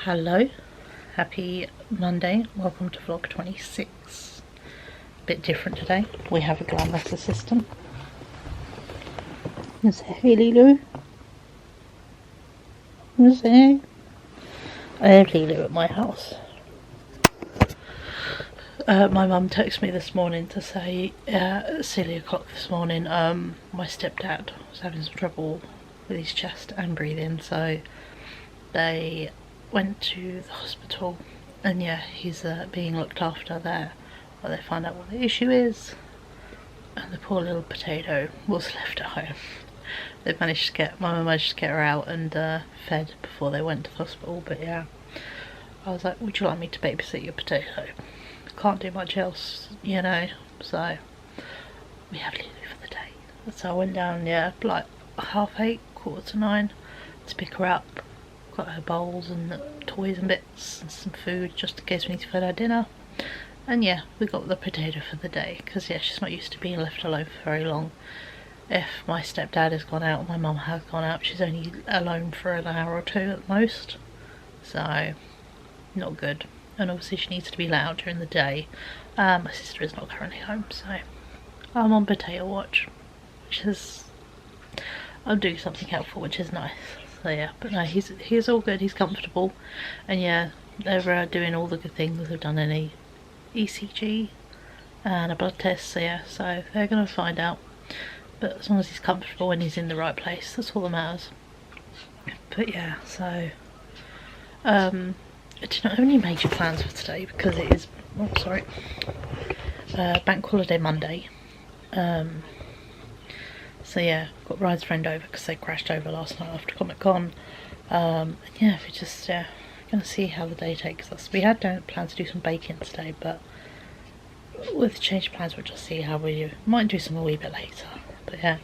Hello, happy Monday, welcome to vlog 26. Bit different today, we have a glamorous assistant. Is it hey Lulu? Is it? I have Lulu at my house. My mum texted me this morning to say at silly o'clock this morning my stepdad was having some trouble with his chest and breathing, so they went to the hospital and yeah, he's being looked after there while they find out what the issue is. And the poor little potato was left at home. They managed to get, my mum managed to get her out and fed before they went to the hospital, but yeah, I was like, would you like me to babysit your potato? Can't do much else, you know, so we have Lulu for the day. So I went down, yeah, like 8:30, 8:45 to pick her up. Got her bowls and toys and bits and some food just in case we need to feed her dinner. And yeah, we got the potato for the day because yeah, she's not used to being left alone for very long. If my stepdad has gone out, my mum has gone out, she's only alone for an hour or two at most, so not good. And obviously she needs to be let out during the day. My sister is not currently home, so I'm on potato watch, which is, I'm doing something helpful, which is nice. So yeah, but no, he's all good, he's comfortable, and yeah, they're doing all the good things. They've done an ECG and a blood test, so yeah, so they're going to find out. But as long as he's comfortable and he's in the right place, that's all that matters. But yeah, so I do not have any major plans for today because it is, oh sorry, bank holiday Monday. So yeah, got Ryan's friend over because they crashed over last night after Comic Con. And yeah, we're just gonna see how the day takes us. We had planned to do some baking today, but with changed plans, we'll just see how we do. Might do some a wee bit later. But yeah,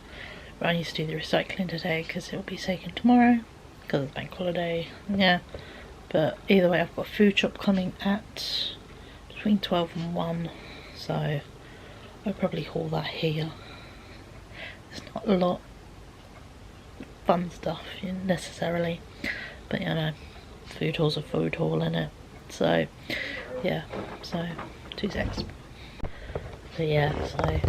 Ryan needs to do the recycling today because it will be taken tomorrow because of the bank holiday. Yeah, but either way, I've got a food shop coming at between 12 and 1, so I'll probably haul that here. It's not a lot of fun stuff necessarily, but you know, food haul's a food haul, innit? So yeah, so 2 secs. But yeah, so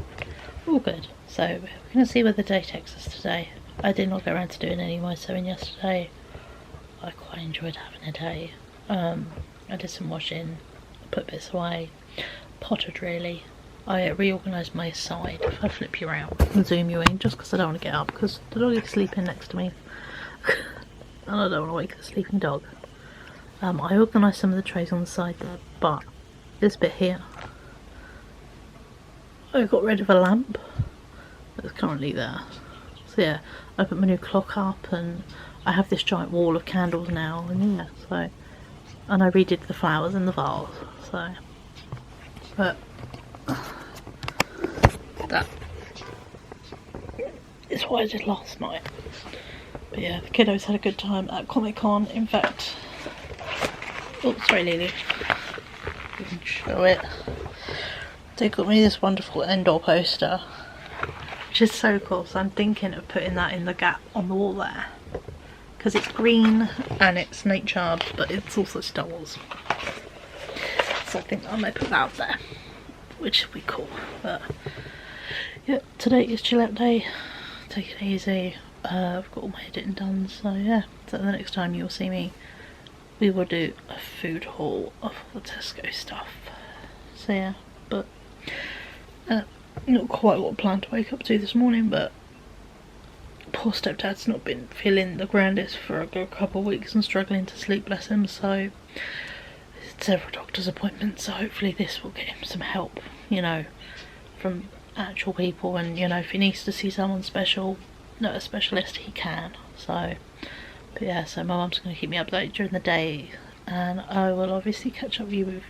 all good. So we're gonna see where the day takes us today. I did not get around to doing any of my sewing yesterday. I quite enjoyed having a day. I did some washing, put bits away, pottered really. I reorganised my side. If I flip you around and zoom you in, just because I don't want to get up because the dog is sleeping next to me and I don't want to wake the sleeping dog. I organised some of the trays on the side there, but this bit here, I got rid of a lamp that's currently there. So yeah, I put my new clock up and I have this giant wall of candles now, and yeah, so, and I redid the flowers in the vase, so, but that is what I did last night. But yeah, the kiddos had a good time at Comic Con. In fact, oh sorry Lily, you can show it. They got me this wonderful Endor poster, which is so cool, so I'm thinking of putting that in the gap on the wall there. Because it's green and it's nature, but it's also Star Wars. So I think I might put that out there, which would be cool. But yeah, today is chill out day. Take it easy. I've got all my editing done, so yeah. So the next time you'll see me, we will do a food haul of all the Tesco stuff. So yeah, but not quite what I planned to wake up to this morning, but poor stepdad's not been feeling the grandest for a good couple of weeks and struggling to sleep, bless him, so several doctor's appointments, so hopefully this will get him some help, you know, from actual people, and you know, if he needs to see someone special, not a specialist, he can. So but yeah, so my mum's going to keep me updated during the day, and I will obviously catch up with you with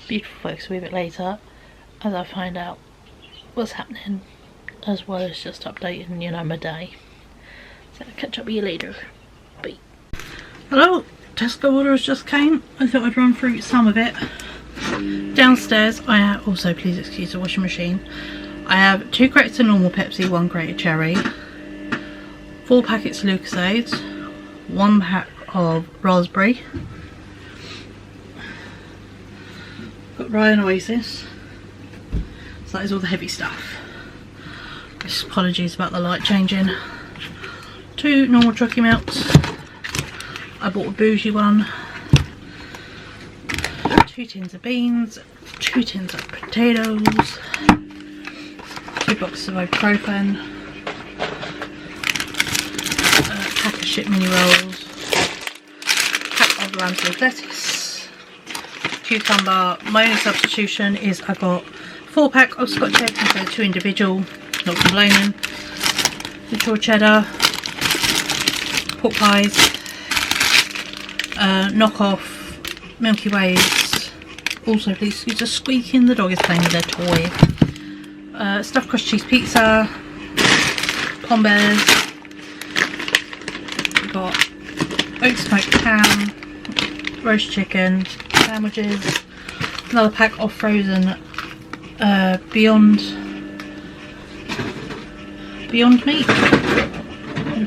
beautiful folks a wee bit later as I find out what's happening, as well as just updating, you know, my day. So I'll catch up with you later. Bye. Hello, Tesco orders just came. I thought I'd run through some of it. Downstairs I have, also please excuse the washing machine, I have 2 crates of normal Pepsi, 1 crate of cherry, 4 packets of Lucasades, 1 pack of raspberry, got Ryan Oasis. So that is all the heavy stuff. Just apologies about the light changing. 2 normal trucky melts. I bought a bougie one. 2 tins of beans. 2 tins of potatoes. 2 boxes of ibuprofen. A pack of shit mini rolls. Pack of lamb's leaf lettuce. Cucumber. My only substitution is I got 4-pack of Scotch eggs instead of 2 individual. Not complaining. Mature cheddar. Pork pies. Knockoff Milky Ways. Also, please excuse the squeaking. The dog is playing with their toy. Stuffed crushed cheese pizza. Pom Bears. We've got oat smoked ham. Roast chicken. Sandwiches. Another pack of frozen Beyond Meat.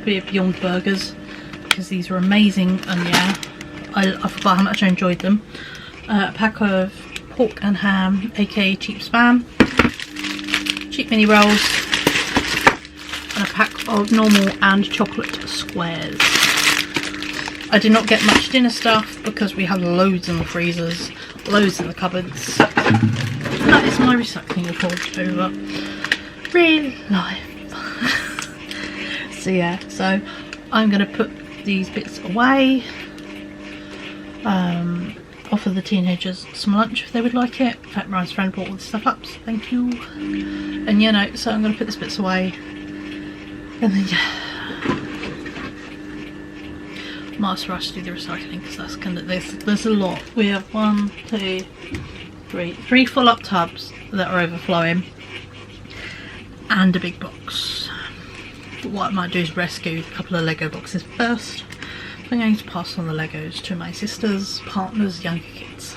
Be Beyond Burgers, because these are amazing, and yeah, I forgot how much I enjoyed them. A pack of pork and ham, aka cheap spam, cheap mini rolls, and a pack of normal and chocolate squares. I did not get much dinner stuff because we have loads in the freezers, loads in the cupboards. That is my recycling report over real life. So yeah, so I'm going to put these bits away, offer the teenagers some lunch if they would like it. In fact, Ryan's friend brought all the stuff up, so thank you. And you know, so I'm going to put these bits away, and then yeah, Master rush to do the recycling, because that's kind of, there's a lot. We have 1, 2, 3 full up tubs that are overflowing, and a big box. What I might do is rescue a couple of Lego boxes first. I'm going to pass on the Legos to my sisters, partners, younger kids.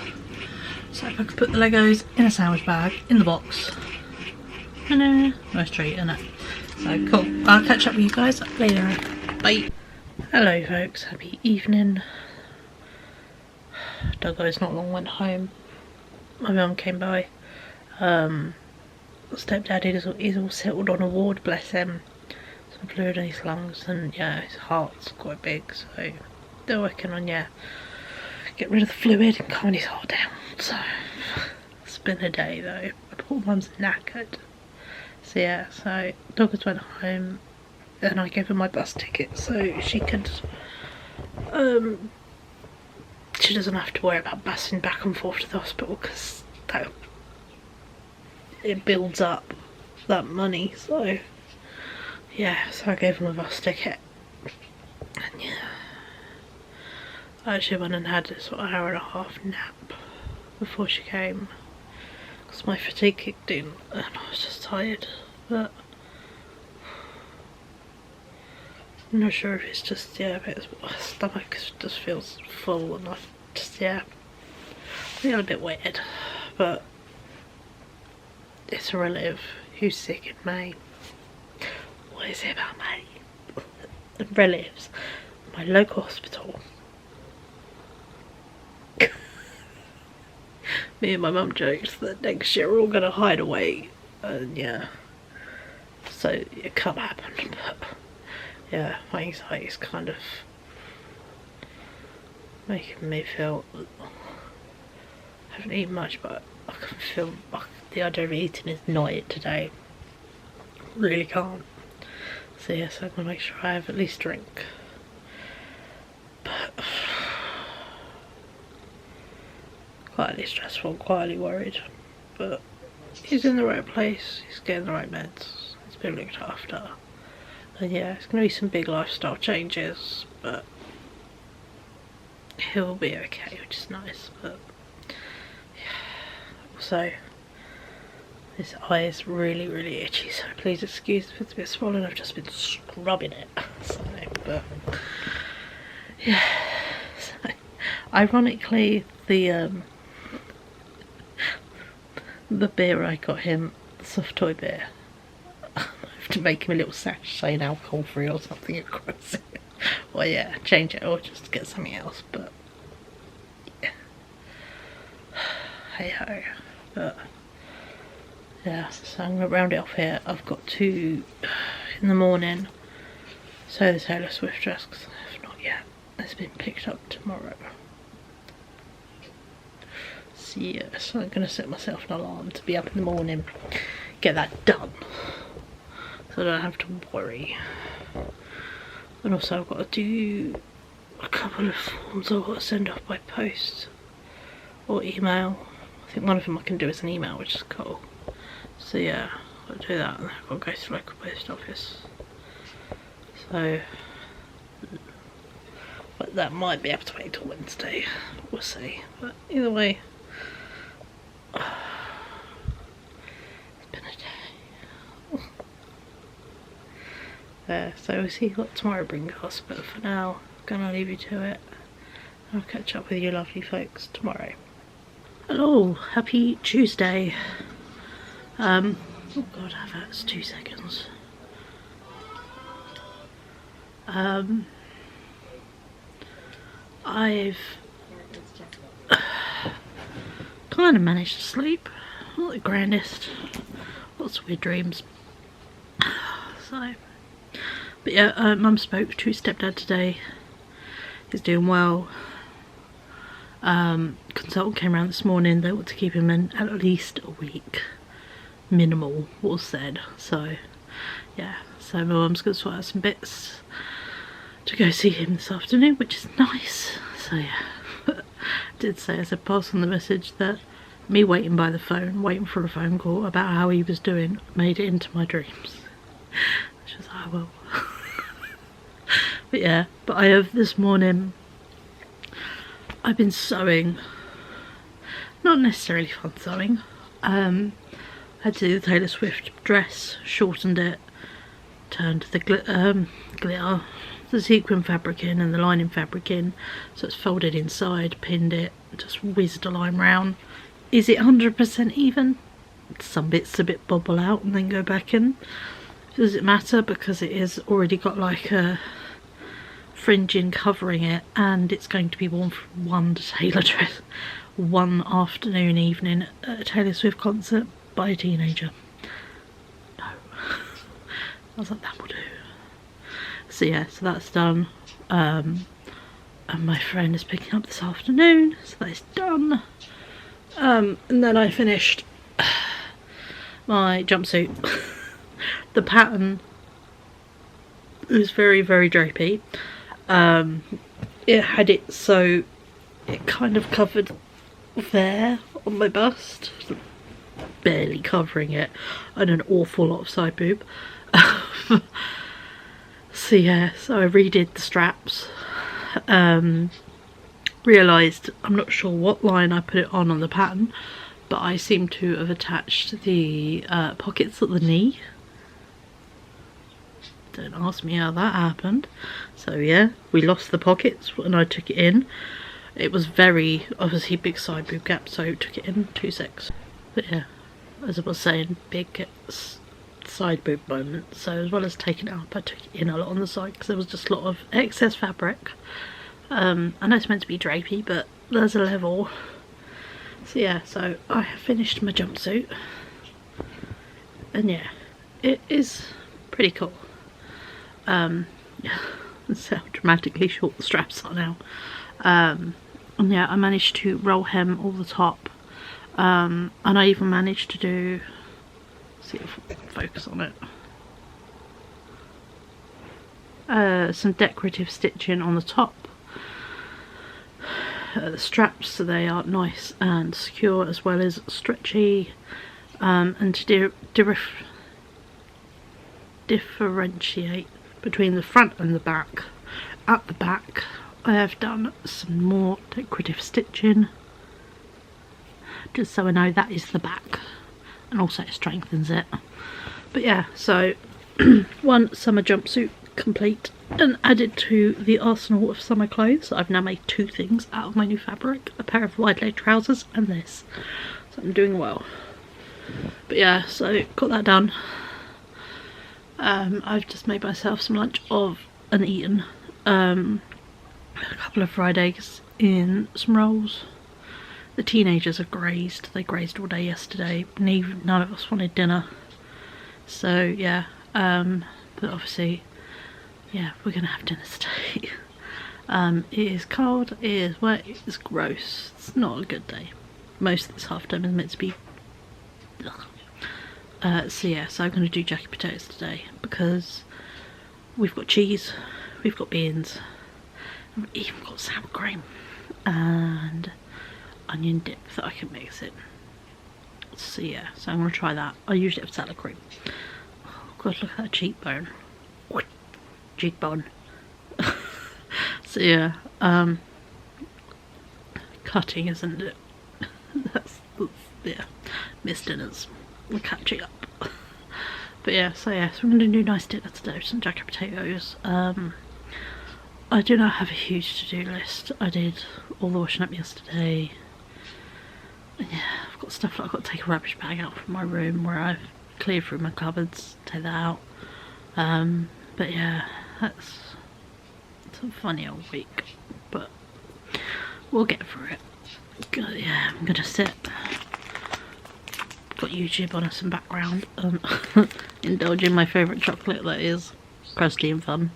So if I could put the Legos in a sandwich bag, in the box, and nice treat, isn't it? So cool. I'll catch up with you guys later. Bye. Hello folks, happy evening. Doggo's not long went home. My mum came by. Stepdad is all settled on a ward, bless him. Some fluid in his lungs, and yeah, his heart's quite big, so they're working on, yeah, get rid of the fluid and calm his heart down. So it's been a day though. My poor mum's knackered. So yeah, so Doggers went home and I gave her my bus ticket so she could she doesn't have to worry about busing back and forth to the hospital, because that it builds up that money. So yeah, so I gave her my bus ticket, and yeah, I actually went and had a sort of hour and a half nap before she came, because my fatigue kicked in and I was just tired. But I'm not sure if it's just, yeah, my stomach just feels full, and I just, yeah, I feel a bit weird. But it's a relative who's sick in May. What is it about May? Relatives. My local hospital. Me and my mum joked that next year we're all going to hide away, and yeah, so it can't happen. But yeah, my anxiety is kind of making me feel, I haven't eaten much, but I can feel the idea of eating is not it today. Really can't. So yes, I'm gonna make sure I have at least drink. But quietly stressful, quietly worried. But he's in the right place, he's getting the right meds, he's been looked after. And yeah, it's gonna be some big lifestyle changes, but he'll be okay, which is nice. But yeah, also his eye is really, really itchy, so please excuse if it's a bit swollen. I've just been scrubbing it. So, but yeah, so, ironically, the beer I got him, the soft toy beer, I have to make him a little sash saying alcohol free or something across it. Well yeah, change it or just get something else. But yeah, hey ho. But yeah, so I'm gonna round it off here. I've got to in the morning sew the Taylor Swift dress because if not yet, it's been picked up tomorrow. So yeah, so I'm gonna set myself an alarm to be up in the morning, get that done, so I don't have to worry. And also I've got to do a couple of forms I've got to send off by post or email. I think one of them I can do as an email, which is cool. So yeah, I'll do that, and then I've got to go to the local post office. So, but that might be able to wait till Wednesday. We'll see. But either way, it's been a day. So we'll see what tomorrow brings us. But for now, I'm gonna leave you to it. I'll catch up with you lovely folks tomorrow. Hello, happy Tuesday. Oh god, that's 2 seconds. I've kind of managed to sleep. Not the grandest. Lots of weird dreams. So, but yeah, Mum spoke to stepdad today. He's doing well. Consultant came around this morning. They want to keep him in at least a week. Minimal was said. So yeah, so my mum's gonna sort out some bits to go see him this afternoon, which is nice. So yeah, I did say, I said pass on the message that me waiting by the phone, waiting for a phone call about how he was doing, made it into my dreams. Which was like, well. But yeah, but I have this morning, I've been sewing. Not necessarily fun sewing. I had to do the Taylor Swift dress, shortened it, turned the glitter, the sequin fabric in and the lining fabric in, so it's folded inside, pinned it, just whizzed a line round. Is it 100% even? Some bits a bit bobble out and then go back in. Does it matter? Because it is already got like a fringing covering it, and it's going to be worn from one Taylor dress, one afternoon, evening at a Taylor Swift concert by a teenager. No. I was like, that will do. So yeah, so that's done. And my friend is picking up this afternoon, so that is done. And then I finished my jumpsuit. The pattern was very, very drapey. It had it so it kind of covered there on my bust, barely covering it, and an awful lot of side boob. So yeah, so I redid the straps. Realised, I'm not sure what line I put it on the pattern, but I seem to have attached the pockets at the knee. Don't ask me how that happened. So yeah, we lost the pockets when I took it in. It was very, obviously, big side boob gap, so I took it in 2 secs. But yeah, as I was saying, big side boob moment. So as well as taking it up, I took it in a lot on the side because there was just a lot of excess fabric. I know it's meant to be drapey, but there's a level. So yeah, so I have finished my jumpsuit. And yeah, it is pretty cool. Yeah, that's how dramatically short the straps are now. And yeah, I managed to roll hem all the top. And I even managed to do, see if I can focus on it, some decorative stitching on the top. The straps, so they are nice and secure, as well as stretchy, and to differentiate between the front and the back. At the back I have done some more decorative stitching, just so I know that is the back, and also it strengthens it. But yeah, so one summer jumpsuit complete and added to the arsenal of summer clothes. I've now made 2 things out of my new fabric, a pair of wide leg trousers and this, so I'm doing well. But yeah, so got that done. I've just made myself some lunch and eaten a couple of fried eggs in some rolls, The teenagers are grazed. They grazed all day yesterday. None of us wanted dinner. So yeah, but obviously, yeah, we're gonna have dinner today. It is cold, it is wet, it is gross. It's not a good day. Most of this half term is meant to be. So yeah, so I'm gonna do jacket potatoes today because we've got cheese, we've got beans, we've even got sour cream and onion dip that I can mix in. So yeah, so I'm gonna try that. I usually have salad cream. Oh god, look at that cheekbone. Cheekbone. So yeah, cutting, isn't it? that's yeah, missed dinners. We're catching up. But yeah, so we're gonna do nice dinner today, some jacket potatoes. I do not have a huge to-do list. I did all the washing up yesterday. And yeah, I've got stuff like I've got to take a rubbish bag out from my room where I've cleared through my cupboards, take that out. But yeah, it's a funny old week, but we'll get through it. Yeah, I'm gonna sit. Got YouTube on as some background, indulging my favourite chocolate, that is crusty and fun.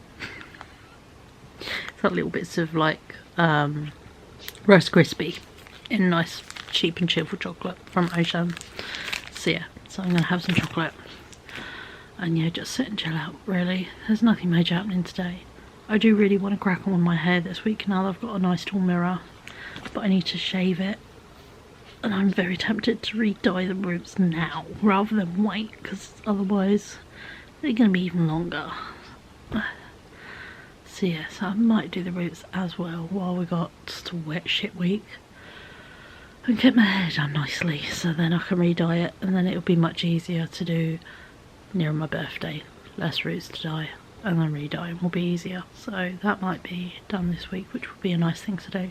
It's got little bits of like Rice Krispie in nice cheap and cheerful chocolate from Ocean. So yeah, so I'm gonna have some chocolate and yeah, just sit and chill out really. There's nothing major happening today. I do really want to crack on with my hair this week now that I've got a nice tall mirror, but I need to shave it. And I'm very tempted to re-dye the roots now rather than wait, because otherwise they're going to be even longer. So yeah, so I might do the roots as well while we got just a wet shit week. And get my hair done nicely, so then I can re-dye it, and then it'll be much easier to do near my birthday. Less roots to dye, and then re-dyeing will be easier. So that might be done this week, which would be a nice thing to do.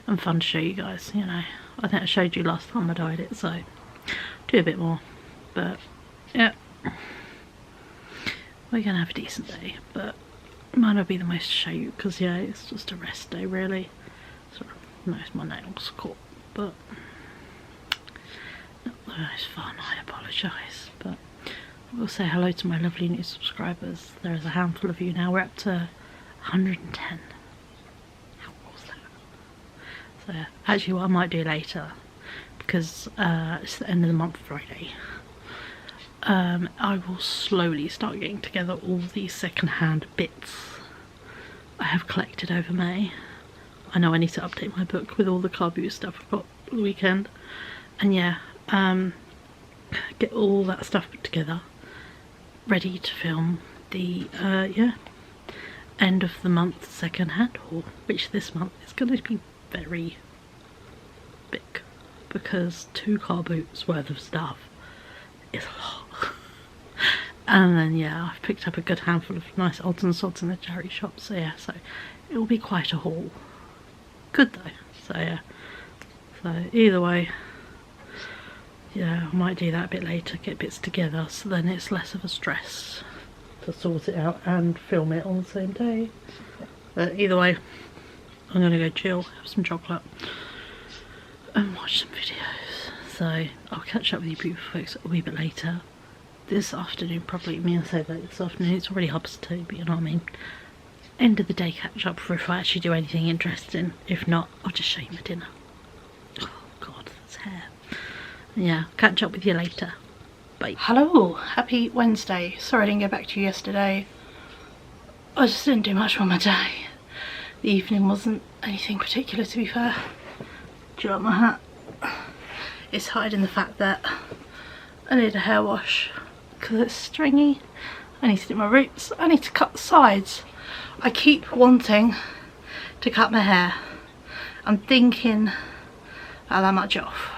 And fun to show you guys, you know. I think I showed you last time I dyed it, so do a bit more. But yeah, we're gonna have a decent day, but it might not be the most to show you because yeah, it's just a rest day really. So most my nails caught, but not the most fun. I apologise, but I will say hello to my lovely new subscribers. There is a handful of you now. We're up to 110. So actually what I might do later, because it's the end of the month Friday, I will slowly start getting together all these second-hand bits I have collected over May. I know I need to update my book with all the car boot stuff I've got all the weekend, and yeah, get all that stuff put together, ready to film the yeah, end of the month second-hand haul, which this month is going to be very big because 2 car boots worth of stuff is a lot. And then yeah, I've picked up a good handful of nice odds and sods in the charity shop, so yeah, so it will be quite a haul. Good though, so yeah, so either way, yeah, I might do that a bit later, get bits together, so then it's less of a stress to sort it out and film it on the same day. But either way, I'm gonna go chill, have some chocolate and watch some videos. So I'll catch up with you beautiful folks a wee bit later. This afternoon probably, I say that this afternoon, it's already 2:30, but you know what I mean. End of the day catch up for if I actually do anything interesting. If not, I'll just show you my dinner. Oh god, that's hair. Yeah, catch up with you later. Bye. Hello, happy Wednesday. Sorry I didn't get back to you yesterday. I just didn't do much on my day. The evening wasn't anything particular, to be fair. Do you like my hat? It's hiding the fact that I need a hair wash because it's stringy. I need to do my roots. I need to cut the sides. I keep wanting to cut my hair. I'm thinking about that much off.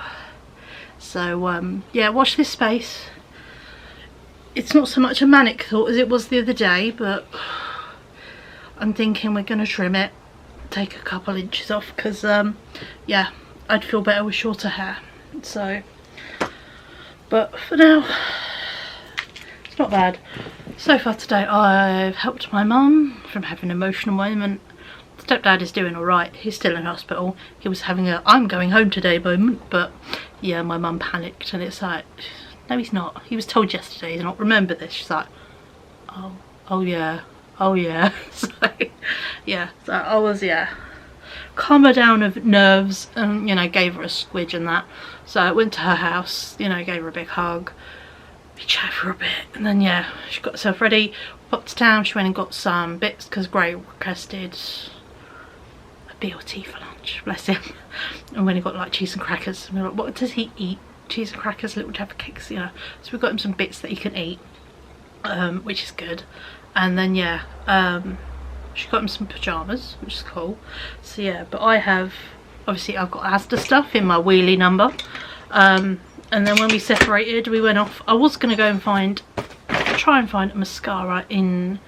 So yeah, watch this space. It's not so much a manic thought as it was the other day, but I'm thinking we're going to trim it, take a couple inches off, because yeah, I'd feel better with shorter hair. So, but for now, it's not bad. So far today I've helped my mum from having an emotional moment Stepdad is doing alright. He's still in hospital. He was having a I'm going home today moment, but yeah, my mum panicked, and it's like, no he's not. He was told yesterday he's not. Remember this. She's like, oh yeah. So yeah, so I was, yeah, calm her down of nerves, and you know, gave her a squidge and that. So I went to her house, you know, gave her a big hug, we chatted for a bit, and then yeah, she got herself ready, popped to town. She went and got some bits because Gray requested a BLT for lunch, bless him. And when he got like cheese and crackers, and we were like, what does he eat? Cheese and crackers, little jaffa cakes, you know. So we got him some bits that he can eat, which is good. And then yeah, she got him some pyjamas, which is cool. So yeah, but I have, obviously I've got Asda stuff in my wheelie number. And then when we separated, we went off. I was going to go and try and find a mascara in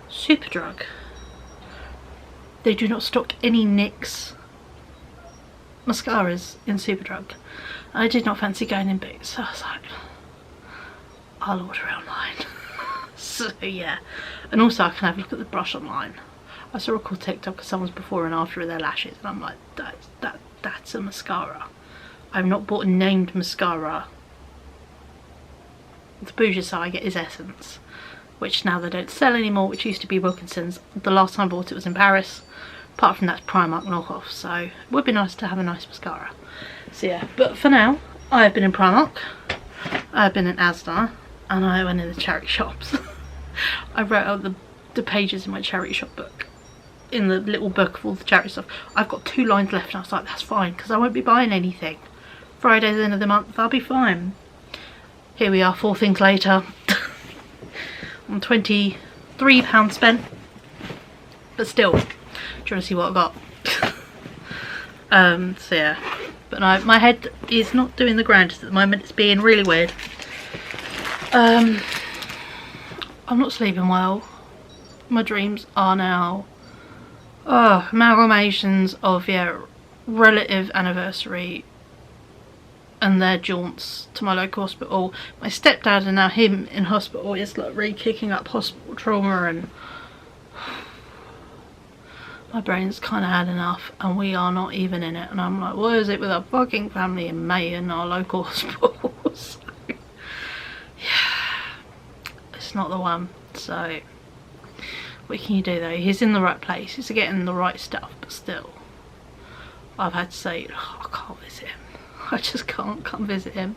Superdrug. They do not stock any NYX mascaras in Superdrug. I did not fancy going in Boots, so I was like, I'll order it online. So yeah, and also I can have a look at the brush online. I saw a cool TikTok of someone's before and after of their lashes, and I'm like, that's a mascara. I've not bought a named mascara. The bougie I get is Essence, which now they don't sell anymore, which used to be Wilkinson's. The last time I bought it was in Paris. Apart from that's Primark knockoff, so it would be nice to have a nice mascara. So yeah, but for now, I've been in Primark, I've been in Asda, and I went in the charity shops. I wrote out the pages in my charity shop book, in the little book of all the charity stuff. I've got 2 lines left, and I was like, that's fine, because I won't be buying anything. Friday's the end of the month, I'll be fine. Here we are, 4 things later. I'm £23 spent, but still, do you want to see what I got? So yeah, but no, my head is not doing the grandest at the moment. It's being really weird. I'm not sleeping well. My dreams are now amalgamations of, yeah, relative anniversary and their jaunts to my local hospital. My stepdad and now him in hospital is like really kicking up hospital trauma, and my brain's kind of had enough, and we are not even in it. And I'm like, what is it with our fucking family in May in our local hospital? So, yeah, it's not the one. So what can you do though? He's in the right place, he's getting the right stuff, but still I've had to say, oh, I can't visit him. I just can't come visit him.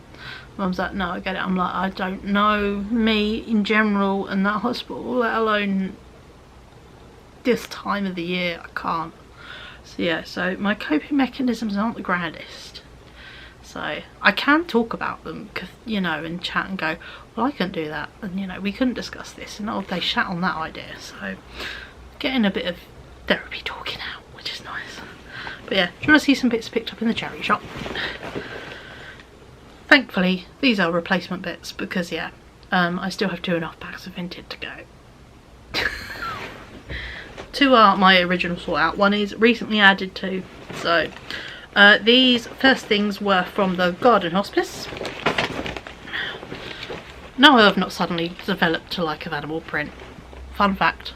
Mum's like, no, I get it. I'm like, I don't know me in general and that hospital, let alone this time of the year. I can't. So yeah, so my coping mechanisms aren't the grandest. So I can talk about them, you know, and chat and go, well, I couldn't do that, and you know, we couldn't discuss this, and oh, they shat on that idea. So getting a bit of therapy talking out, which is nice. But yeah, do you want to see some bits picked up in the charity shop? Thankfully these are replacement bits, because yeah, I still have 2.5 packs of Vinted to go. 2 are my original sort out, 1 is recently added to. So these first things were from the garden hospice. No, I've not suddenly developed to like of animal print. Fun fact,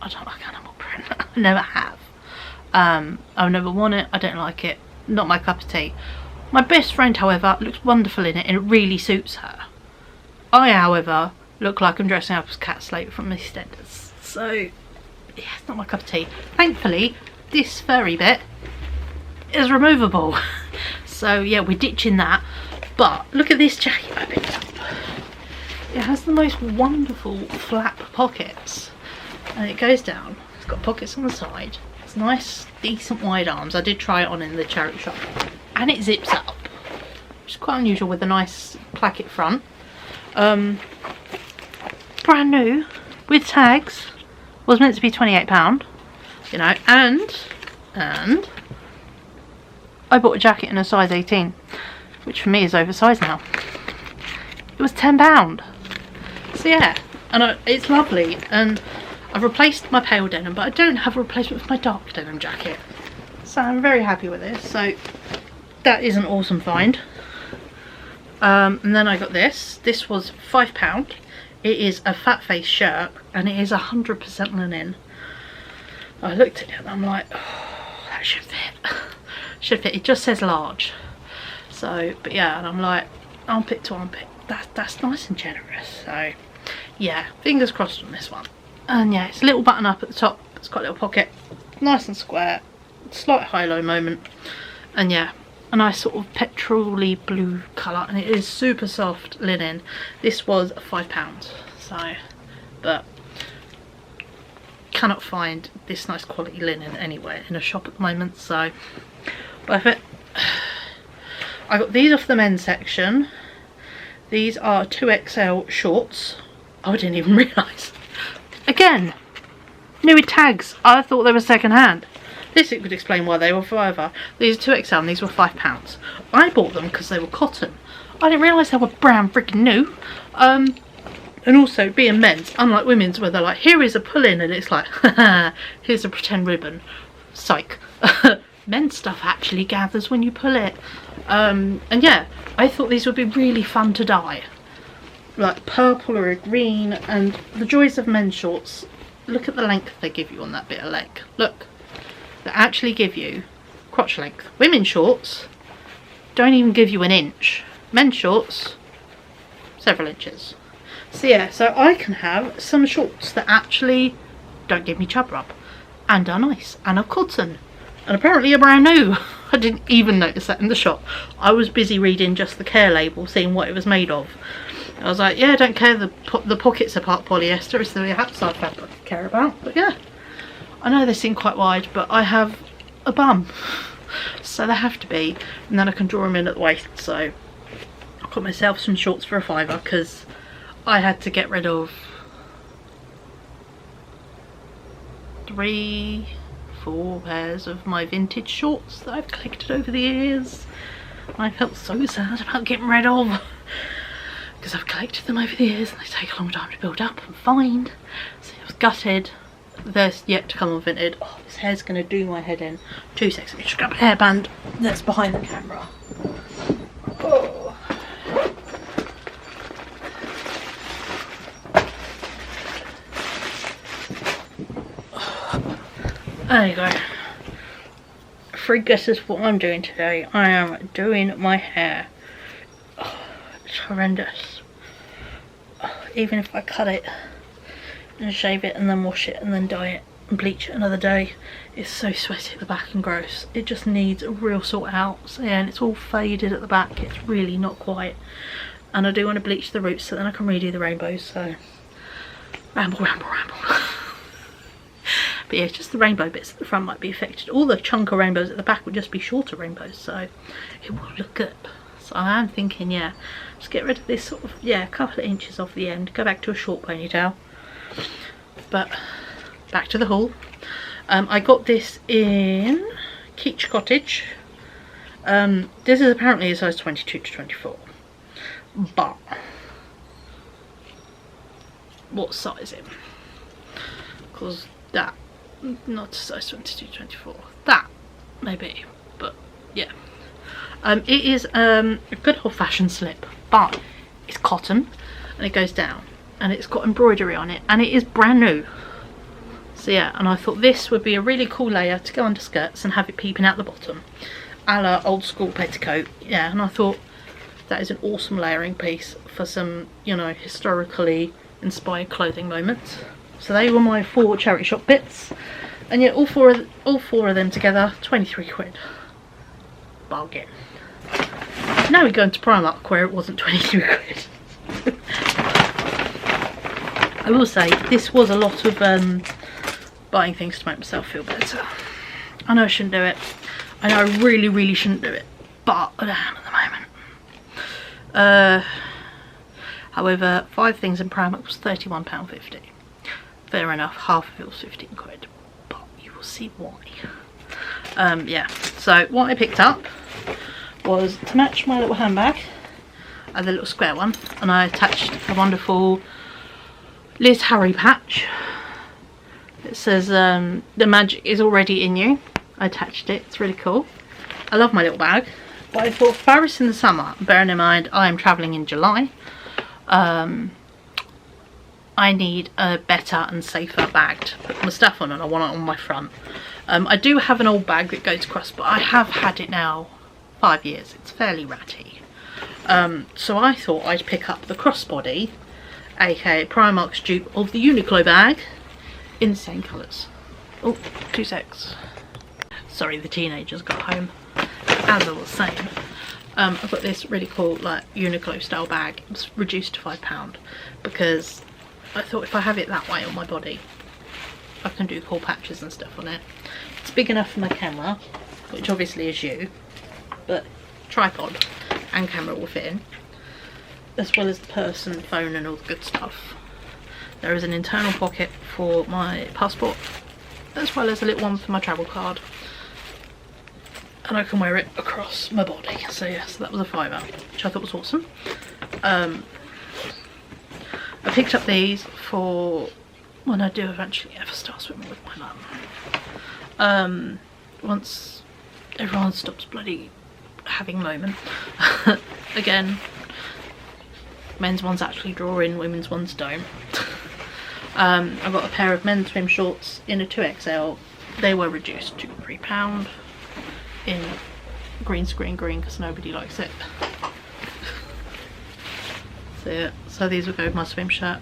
I don't like animal print. I never have. I've never worn it, I don't like it, not my cup of tea. My best friend, however, looks wonderful in it, and it really suits her. I, however, look like I'm dressing up as Cat Slate from EastEnders. So yeah, it's not my cup of tea. Thankfully, this furry bit is removable. So yeah, we're ditching that. But look at this jacket I picked up. It has the most wonderful flap pockets, and it goes down. It's got pockets on the side. It's nice, decent wide arms. I did try it on in the charity shop, and it zips up, which is quite unusual with a nice placket front. Brand new with tags. Was meant to be £28, you know, and I bought a jacket in a size 18, which for me is oversized now. It was £10. So yeah, and it's lovely, and I've replaced my pale denim, but I don't have a replacement for my dark denim jacket. So I'm very happy with this. So that is an awesome find. And then I got this. This was £5. It is a fat face shirt, and it is 100% linen. I looked at it and I'm like, oh, that should fit. Should fit. It just says large. So, but yeah, and I'm like, armpit to armpit. That's nice and generous. So, yeah, fingers crossed on this one. And yeah, it's a little button up at the top. It's got a little pocket, nice and square. Slight high-low moment. And yeah, a nice sort of petrol-y blue colour, and it is super soft linen. This was £5. So, but cannot find this nice quality linen anywhere in a shop at the moment, so worth it. I got these off the men's section. These are 2XL shorts. Oh, I didn't even realise. Again, new with tags. I thought they were second hand. This it could explain why they were forever. These are 2XL and these were £5. I bought them because they were cotton. I didn't realise they were brand freaking new. And also, being men's, unlike women's where they're like, here is a pull-in, and it's like, haha, here's a pretend ribbon. Psych. Men's stuff actually gathers when you pull it. And yeah, I thought these would be really fun to dye. Like purple or a green, and the joys of men's shorts. Look at the length they give you on that bit of leg. Look. They actually give you crotch length. Women's shorts don't even give you an inch. Men's shorts, several inches. So yeah, so I can have some shorts that actually don't give me chub rub and are nice and are cotton and apparently are brand new. I didn't even notice that in the shop. I was busy reading just the care label, seeing what it was made of. I was like, yeah, I don't care, the pockets are part polyester, it's the outside fabric I care about. But yeah, I know they seem quite wide, but I have a bum, so they have to be, and then I can draw them in at the waist. So I got myself some shorts for £5 because I had to get rid of 3-4 pairs of my vintage shorts that I've collected over the years. I felt so sad about getting rid of because I've collected them over the years and they take a long time to build up and find. So I was gutted. There's yet to come on vintage. Oh, this hair's going to do my head in. 2 seconds. Let me just grab a hairband that's behind the camera. Oh. There you go. Free guesses what I'm doing today. I am doing my hair. Oh, it's horrendous. Oh, even if I cut it and shave it and then wash it and then dye it and bleach it another day, it's so sweaty at the back and gross. It just needs a real sort out. So yeah, and it's all faded at the back. It's really not quite. And I do want to bleach the roots so then I can redo the rainbows. So ramble. But yeah, just the rainbow bits at the front might be affected. All the chunker rainbows at the back would just be shorter rainbows, so it will look good. So I am thinking, yeah, just get rid of this sort of, yeah, a couple of inches off the end, go back to a short ponytail. But back to the haul. I got this in Keach Cottage. This is apparently a size 22 to 24. But what size is it? Because that, not a size 22 to 24. That maybe, but yeah. It is a good old-fashioned slip, but it's cotton and it goes down and it's got embroidery on it and it is brand new. So yeah, and I thought this would be a really cool layer to go under skirts and have it peeping out the bottom, a la old school petticoat. Yeah, and I thought that is an awesome layering piece for some, you know, historically inspired clothing moments. So they were my 4 charity shop bits, and yeah, all four of them together, 23 quid. Bargain. Now we're going to Primark where it wasn't 23 quid. I will say this was a lot of buying things to make myself feel better. I know I shouldn't do it. I know I really shouldn't do it, but I am at the moment. However, 5 things in Primark was £31.50. Fair enough, half of it was 15 quid, but you will see why. Yeah, so what I picked up was to match my little handbag, the little square one, and I attached a wonderful Liz Harry patch. It says the magic is already in you. I attached it, it's really cool. I love my little bag, but I thought for Paris in the summer, bearing in mind I am travelling in July, I need a better and safer bag to put my stuff on, and I want it on my front. I do have an old bag that goes across, but I have had it now 5 years. It's fairly ratty. So I thought I'd pick up the crossbody, aka Primark's dupe of the Uniqlo bag, in the same colours. Oh, 2 secs. Sorry, the teenagers got home. As I was saying, I've got this really cool like Uniqlo style bag. It's reduced to £5 because I thought if I have it that way on my body, I can do cool patches and stuff on it. It's big enough for my camera, which obviously is you, but tripod and camera will fit in, as well as the purse and phone and all the good stuff. There is an internal pocket for my passport, as well as a little one for my travel card, and I can wear it across my body. So yes, that was a £5, which I thought was awesome. I picked up these for when I do eventually ever start swimming with my mum. Once everyone stops bloody having a moment. Again, men's ones actually draw in, women's ones don't. I got a pair of men's swim shorts in a 2XL. They were reduced to £3 in green screen green because nobody likes it. So yeah, so these will go with my swim shirt.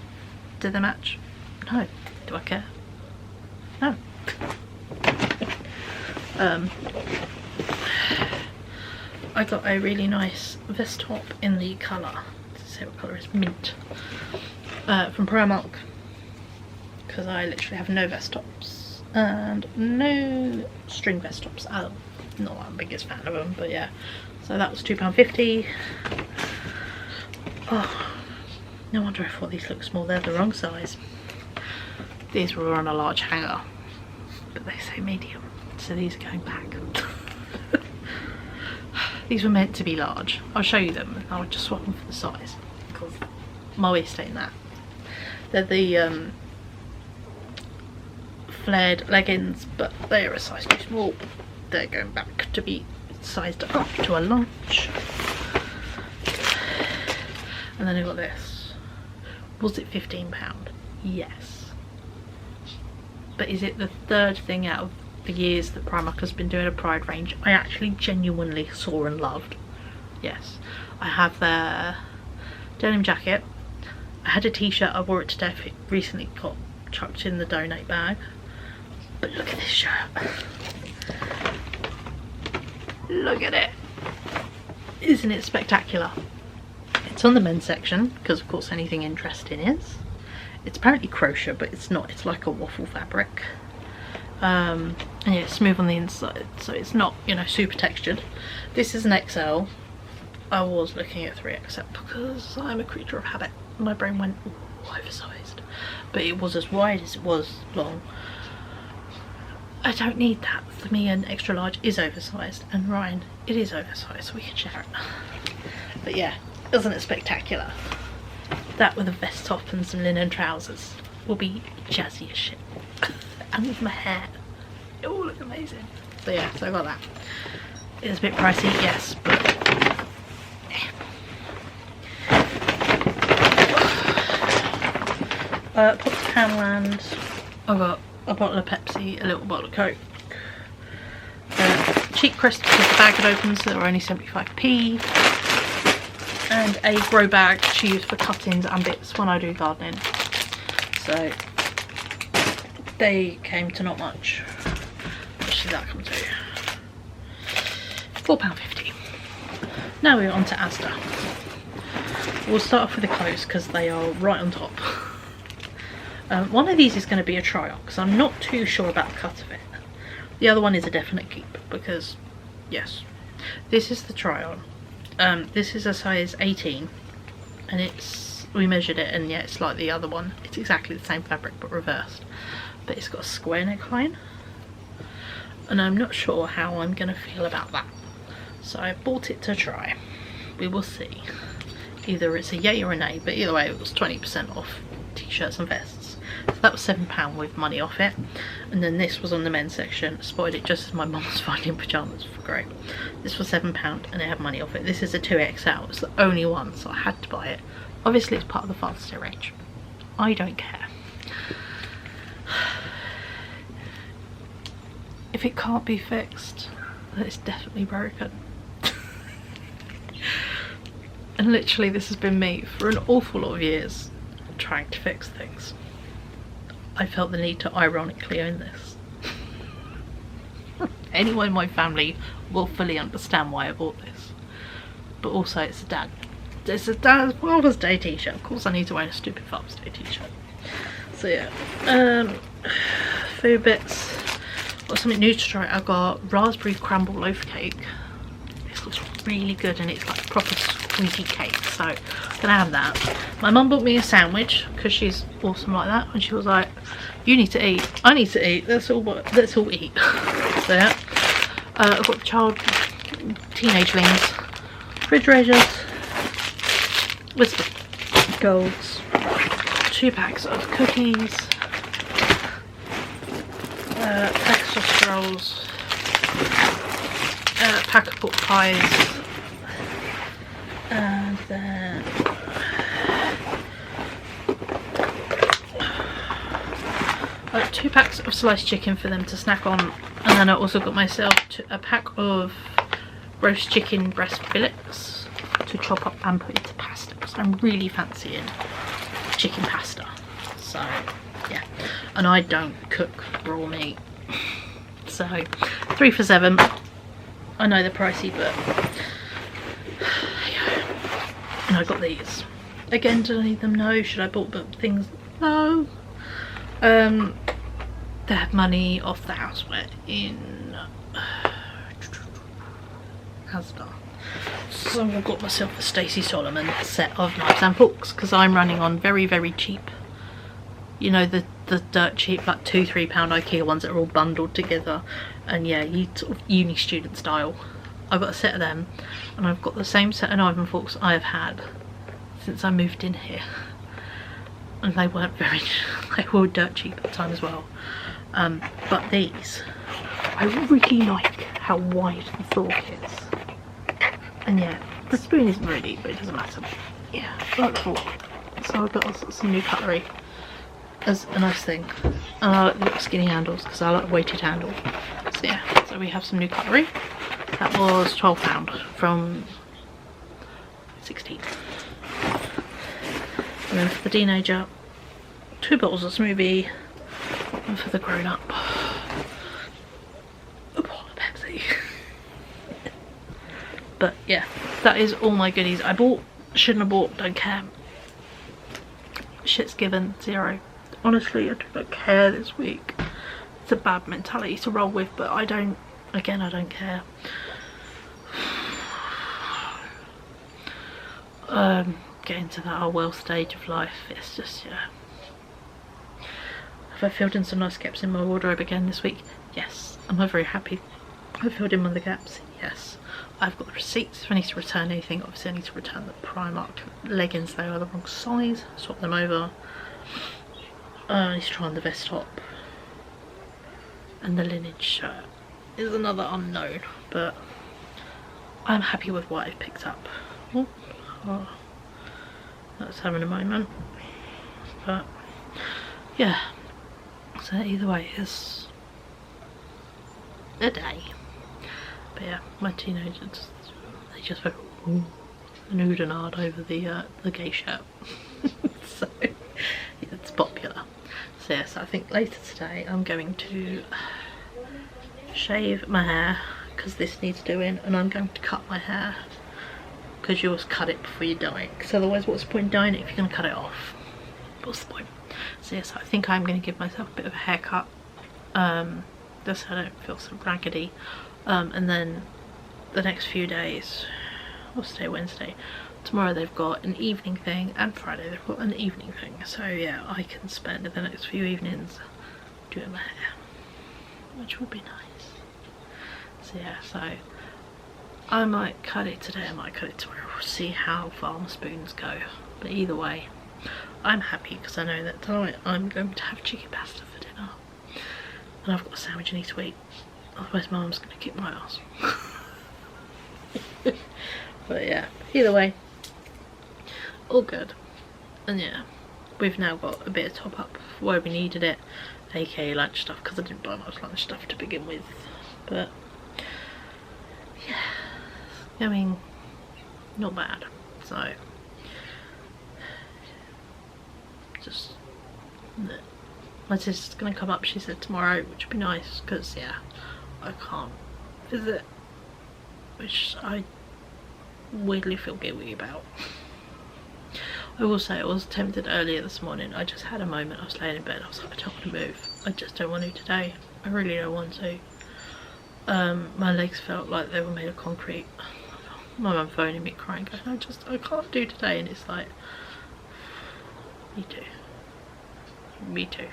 Do they match? No. Do I care? No. I got a really nice vest top in the colour, let's see what colour it is, mint, from Primark, because I literally have no vest tops and no string vest tops. I'm not that biggest fan of them, but yeah. So that was £2.50. Oh, no wonder I thought these look small. They're the wrong size. These were on a large hanger, but they say medium, so these are going back. These were meant to be large. I'll show you them and I'll just swap them for the size because my waist ain't that. They're the flared leggings, but they're a size too small. They're going back to be sized up to a large. And then I got this. Was it £15? Yes. But is it the third thing out of the years that Primark has been doing a Pride range I actually genuinely saw and loved? Yes. I have their denim jacket. I had a t-shirt, I wore it to death. It recently got chucked in the donate bag. But look at this shirt. Look at it. Isn't it spectacular? It's on the men's section because of course anything interesting is. It's apparently crochet, but it's not. It's like a waffle fabric. And yeah, it's smooth on the inside, so it's not, you know, super textured. This is an XL. I was looking at 3XL because I'm a creature of habit. My brain went, ooh, oversized. But it was as wide as it was long. I don't need that. For me, an extra large is oversized, and Ryan, it is oversized, so we can share it. But yeah, isn't it spectacular? That with a vest top and some linen trousers will be jazzy as shit. And with my hair, it will look amazing. So yeah, so I got that. It's a bit pricey, yes, but Pots Poundland. I got a bottle of Pepsi, a little bottle of Coke, cheap crisps because the bag had opened, so they were only 75p, and a grow bag to use for cuttings and bits when I do gardening. So they came to not much. How much did that come to? £4.50. Now we're on to Asda. We'll start off with the clothes because they are right on top. One of these is going to be a try-on because I'm not too sure about the cut of it. The other one is a definite keep because, yes, this is the try-on. This is a size 18 and it's, we measured it and yeah, it's like the other one. It's exactly the same fabric but reversed. But it's got a square neckline and I'm not sure how I'm going to feel about that. So I bought it to try. We will see. Either it's a yay or a nay, but either way it was 20% off t-shirts and vests. So that was £7 with money off it. And then this was on the men's section. Spotted it just as my mum was finding pyjamas for great. This was £7 and it had money off it. This is a 2XL. It's the only one, so I had to buy it. Obviously it's part of the Father's Day range. I don't care. If it can't be fixed, then it's definitely broken. And literally this has been me for an awful lot of years trying to fix things. I felt the need to ironically own this. Anyone in my family will fully understand why I bought this. But also it's a dad's Father's Day t-shirt. Of course I need to wear a stupid Father's Day t-shirt. So yeah, food bits. Got something new to try. I've got raspberry crumble loaf cake. This looks really good and it's like proper squeaky cake, so I'm gonna have that. My mum bought me a sandwich because she's awesome like that, and she was like, you need to eat, I need to eat, let's all eat. So yeah, I've got teenagelings, refrigerators, Whisper Golds, 2 packs of cookies, pack of sausage rolls, pack of pork pies, and then I got 2 packs of sliced chicken for them to snack on, and then I also got myself a pack of roast chicken breast fillets to chop up and put into pasta, because I'm really fancying chicken pasta. So yeah, and I don't cook raw meat, so 3 for $7. I know they're pricey, but yeah. And I got these again. Do I need them? No. Should I bought things? No. They had money off the houseware in asda, so I got myself a Stacey Solomon set of knives and forks, because I'm running on very, very cheap, you know, the dirt cheap, like £2-3 IKEA ones that are all bundled together, and yeah, you sort of uni student style. I've got a set of them, and I've got the same set of knives and forks I have had since I moved in here, and they weren't very they were dirt cheap at the time as well. But these, I really like how wide the fork is, and yeah, the spoon isn't really, but it doesn't matter. Yeah, I like the fork. So I've got some new cutlery as a nice thing, and I like the little skinny handles because I like the weighted handle. So yeah, so we have some new cutlery. That was £12 from 16. And then for the teenager, 2 bottles of smoothie, and for the grown up, a bottle of Pepsi. But yeah, that is all my goodies. I bought, shouldn't have bought, don't care. Shit's given, 0. Honestly, I don't care this week. It's a bad mentality to roll with, but I don't, again, I don't care. Getting to that whole well stage of life, it's just, yeah. Have I filled in some nice gaps in my wardrobe again this week? Yes. Am I very happy I filled in one of the gaps? Yes. I've got the receipts. If I need to return anything, obviously I need to return the Primark leggings. They are the wrong size. Swap them over. I need to try on the vest top. And the linen shirt is another unknown, but I'm happy with what I've picked up. Oh, that's having a moment. But yeah, so either way, it's a day. But yeah, my teenagers, they just went ooh, and oohed and ahed over the gay shirt. So yeah, it's popular. So yes, I think later today I'm going to shave my hair because this needs doing, and I'm going to cut my hair because you always cut it before you dye it, because otherwise what's the point of dyeing it if you're going to cut it off? What's the point? So yes, I think I'm going to give myself a bit of a haircut, just so I don't feel so raggedy, and then the next few days, what's today, Wednesday, tomorrow they've got an evening thing, and Friday they've got an evening thing, so yeah, I can spend the next few evenings doing my hair, which will be nice. So yeah, so I might cut it today, I might cut it tomorrow, we'll see how far my spoons go. But either way, I'm happy because I know that tonight I'm going to have chicken pasta for dinner. And I've got a sandwich I need to eat, otherwise my mum's going to kick my ass. But yeah, either way, all good. And yeah, we've now got a bit of top up where we needed it, aka lunch stuff, because I didn't buy much lunch stuff to begin with. But yeah, going not bad. So just my sister's gonna come up, she said, tomorrow, which would be nice, because yeah, I can't visit, which I weirdly feel guilty about. I will say I was tempted earlier this morning. I just had a moment, I was laying in bed, I was like, I don't want to move, I just don't want to today, I really don't want to. My legs felt like they were made of concrete. My mum phoning me crying, going, I can't do today, and it's like, me too. Me too.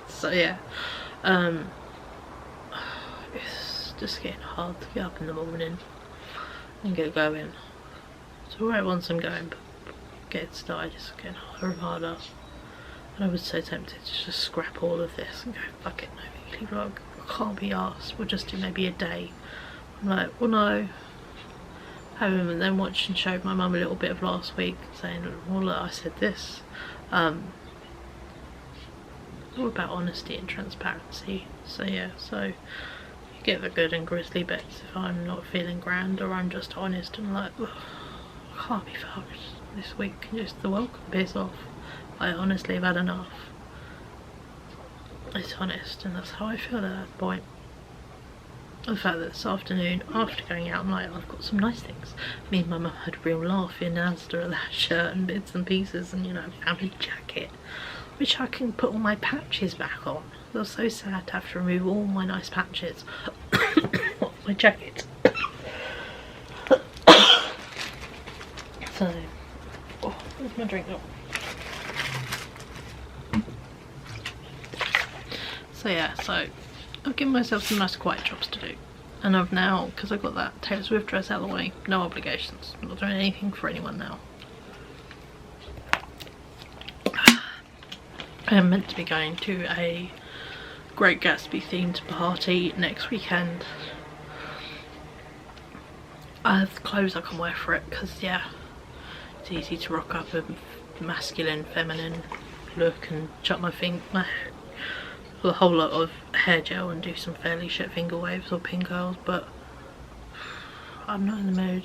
So yeah, it's just getting hard to get up in the morning and get going. So where once I'm going, but getting started is getting harder and harder. And I was so tempted to just scrap all of this and go, fuck it, no weekly vlog, I can't be arsed, we'll just do maybe a day. I'm like, well no. And then watched and showed my mum a little bit of last week, saying, well look, I said this. All about honesty and transparency. So yeah, so you get the good and grisly bits if I'm not feeling grand, or I'm just honest and like, I can't be fucked this week, just the world can piss off. I honestly have had enough. It's honest, and that's how I feel at that point. The fact that this afternoon, after going out, I'm like, I've got some nice things. Me and my mum had a real laugh in Asda at that shirt and bits and pieces, and you know, found a jacket which I can put all my patches back on. It was so sad to have to remove all my nice patches off my jacket. So, oh, where's my drink? So yeah, so I've given myself some nice quiet jobs to do, and I've now, because I've got that Taylor Swift dress out of the way, no obligations, I'm not doing anything for anyone now. I am meant to be going to a Great Gatsby themed party next weekend. I have clothes I can wear for it, because yeah, it's easy to rock up a masculine, feminine look and chuck my a whole lot of hair gel and do some fairly shit finger waves or pin curls, but I'm not in the mood.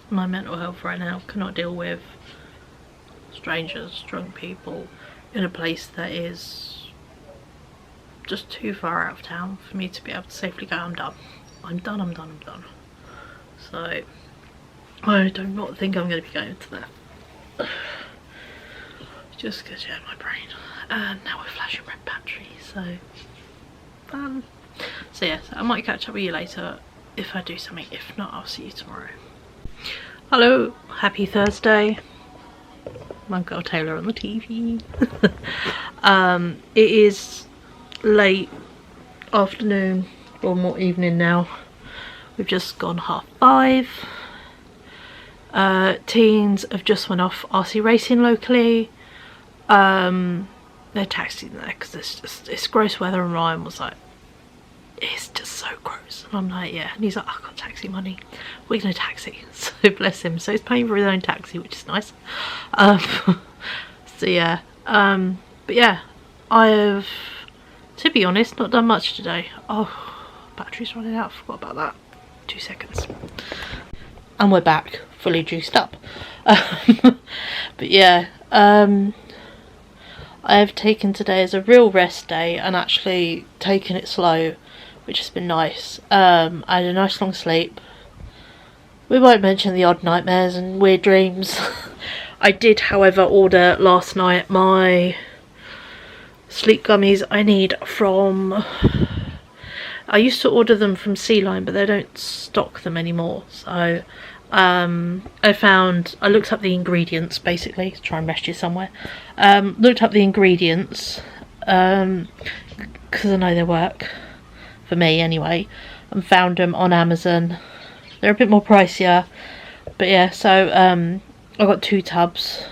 My mental health right now cannot deal with strangers, drunk people in a place that is just too far out of town for me to be able to safely go, I'm done. I'm done, I'm done, I'm done. So I do not think I'm going to be going to that. Just because, yeah, my brain. And now we're flashing red battery, so so yeah, so I might catch up with you later if I do something. If not, I'll see you tomorrow. Hello, happy Thursday. My girl Taylor on the TV. It is late afternoon, or more evening now. We've just gone 5:30. Teens have just went off RC racing locally. They're taxiing there because it's gross weather, and Ryan was like, it's just so gross, and I'm like, yeah, and he's like, I've got taxi money, we're gonna taxi. So bless him, so he's paying for his own taxi, which is nice. So yeah, but yeah, I have, to be honest, not done much today. Oh, battery's running out, I forgot about that. 2 seconds and we're back fully juiced up. But yeah, I have taken today as a real rest day and actually taken it slow, which has been nice. I had a nice long sleep. We won't mention the odd nightmares and weird dreams. I did, however, order last night my sleep gummies I need from... I used to order them from Sea Line, but they don't stock them anymore. So I looked up the ingredients, basically, to try and rest you somewhere. Looked up the ingredients, because I know they work, for me anyway, and found them on Amazon. They're a bit more pricier, but yeah, so I got 2 tubs,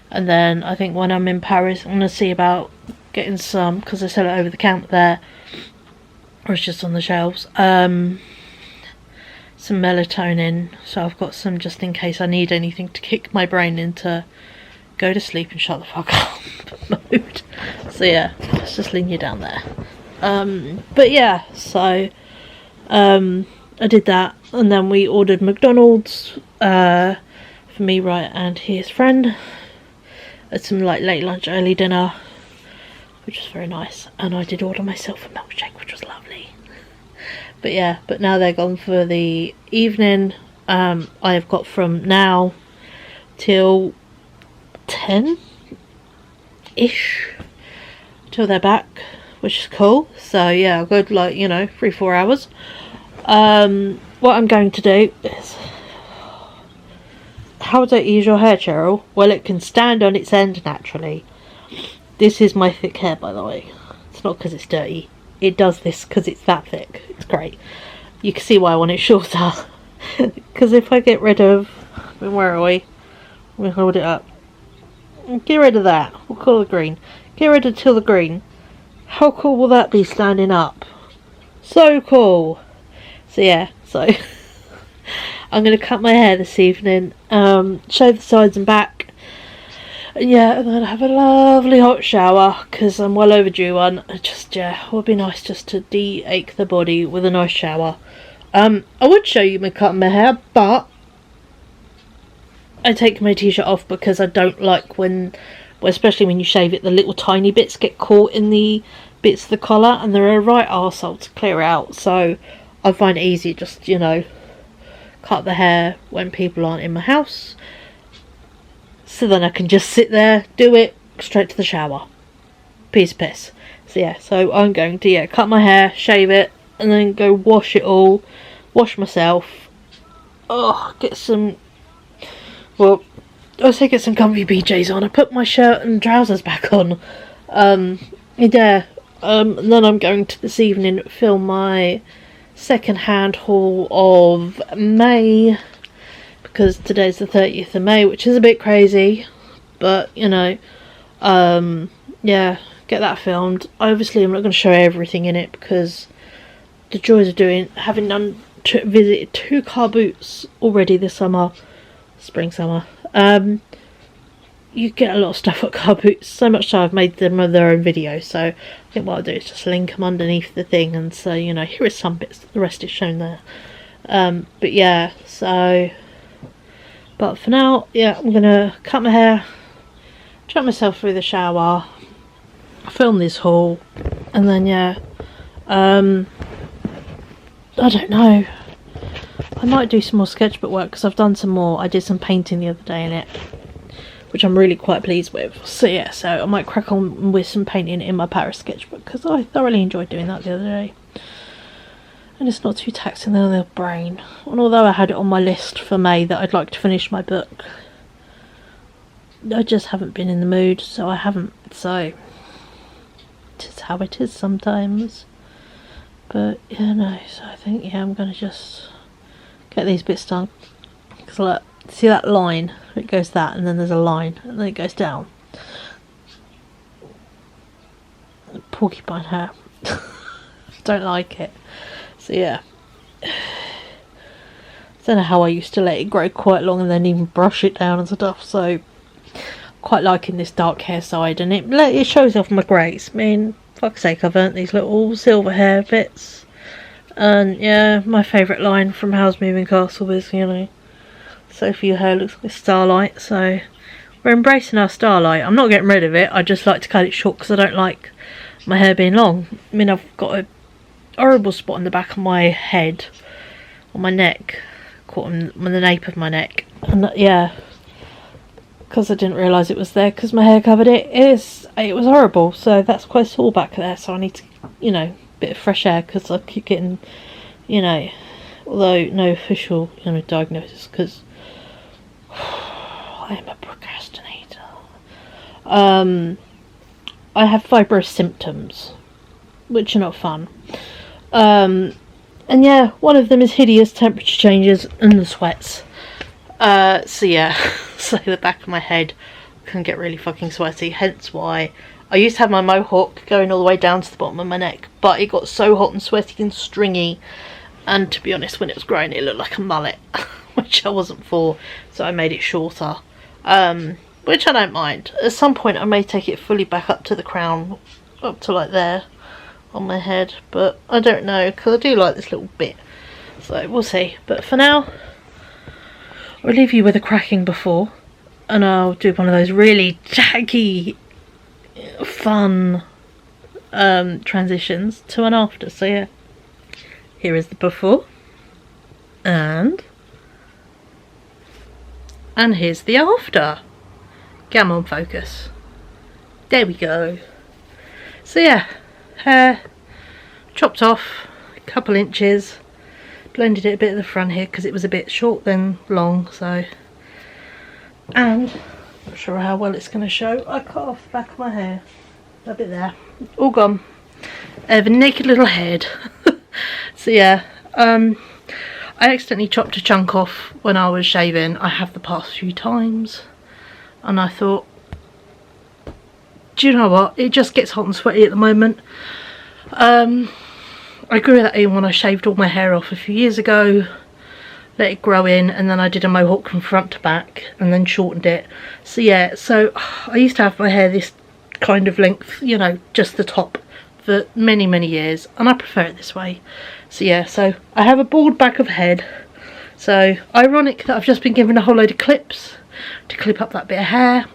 and then I think when I'm in Paris I'm going to see about getting some, because they sell it over the counter there, or it's just on the shelves. Some melatonin, so I've got some just in case I need anything to kick my brain into go to sleep and shut the fuck up mode. So yeah, let's just lean you down there. But yeah, so I did that, and then we ordered McDonald's for me, right, and his friend. Had some like late lunch, early dinner, which was very nice, and I did order myself a milkshake, which was lovely. But yeah, but now they're gone for the evening. I have got from now till 10-ish till they're back, which is cool. So yeah, good, like, you know, 3-4 hours. What I'm going to do is, how would I ease your hair, Cheryl? Well, it can stand on its end naturally. This is my thick hair, by the way. It's not because it's dirty. It does this because it's that thick. It's great. You can see why I want it shorter. Because if I get rid of... Where are we? Let me hold it up. Get rid of that. We'll call it green. Get rid of till the green. How cool will that be standing up? So cool. So yeah, so... I'm going to cut my hair this evening. Shave the sides and back. And yeah, and then have a lovely hot shower, because I'm well overdue one. Just, yeah, it would be nice just to de-ache the body with a nice shower. I would show you me cutting my hair, but I take my t-shirt off because I don't like when, well, especially when you shave it, the little tiny bits get caught in the bits of the collar, and they're a right arsehole to clear out. So I find it easy just, you know, cut the hair when people aren't in my house. So then I can just sit there, do it, straight to the shower. Piece of piss. So yeah, so I'm going to, yeah, cut my hair, shave it, and then go wash it all. Wash myself. Oh, get some... Well, I say get some comfy PJs on. I put my shirt and trousers back on. Yeah. And then I'm going to, this evening, film my second-hand haul of May. Because today's the 30th of May, which is a bit crazy, but, you know, yeah, get that filmed. Obviously, I'm not going to show everything in it, because the joys of having visited 2 car boots already this summer, summer, you get a lot of stuff at car boots, so much so I've made them their own video. So I think what I'll do is just link them underneath the thing, and so, you know, here is some bits, the rest is shown there. But yeah, so... But for now, yeah, I'm going to cut my hair, chuck myself through the shower, film this haul, and then, yeah, I don't know, I might do some more sketchbook work, because I've done some more. I did some painting the other day in it, which I'm really quite pleased with. So yeah, so I might crack on with some painting in my Paris sketchbook, because I thoroughly enjoyed doing that the other day. And it's not too taxing on the brain. And although I had it on my list for May that I'd like to finish my book, I just haven't been in the mood, so I haven't. So it is how it is sometimes. But yeah, no, so I think, yeah, I'm going to just get these bits done. Because look, see that line? It goes that, and then there's a line, and then it goes down. Porcupine hair. Don't like it. So yeah, I don't know how I used to let it grow quite long and then even brush it down and stuff. So quite liking this dark hair side, and it shows off my greys. I mean, fuck's sake, I've earned these little silver hair bits. And yeah, my favourite line from How's Moving Castle is, you know, Sophie, your hair looks like starlight. So we're embracing our starlight. I'm not getting rid of it. I just like to cut it short because I don't like my hair being long. I mean, I've got a horrible spot on the back of my head, on my neck, caught on the nape of my neck, and yeah, because I didn't realise it was there because my hair covered it. It was horrible. So that's quite sore back there, so I need to, you know, a bit of fresh air, because I keep getting, you know, although no official, you know, diagnosis, because I am a procrastinator. I have fibrous symptoms, which are not fun. And yeah, one of them is hideous temperature changes and the sweats. So yeah, so the back of my head can get really fucking sweaty, hence why I used to have my mohawk going all the way down to the bottom of my neck, but it got so hot and sweaty and stringy, and to be honest, when it was growing it looked like a mullet, which I wasn't for, so I made it shorter. which I don't mind. At some point I may take it fully back up to the crown, up to like there on my head, but I don't know, because I do like this little bit, so we'll see. But for now I'll leave you with a cracking before, and I'll do one of those really jaggy fun transitions to an after. So yeah, here is the before, and here's the after. Come on, focus. There we go. So yeah, hair chopped off a couple inches, blended it a bit at the front here because it was a bit short then long, so, and not sure how well it's going to show, I cut off the back of my hair, that bit there, all gone. I have a naked little head. So yeah, I accidentally chopped a chunk off when I was shaving. I have the past few times, and I thought, do you know what, it just gets hot and sweaty at the moment. I grew that in when I shaved all my hair off a few years ago, let it grow in, and then I did a mohawk from front to back and then shortened it. So yeah, so I used to have my hair this kind of length, you know, just the top, for many years, and I prefer it this way. So yeah, so I have a bald back of head, so ironic that I've just been given a whole load of clips to clip up that bit of hair.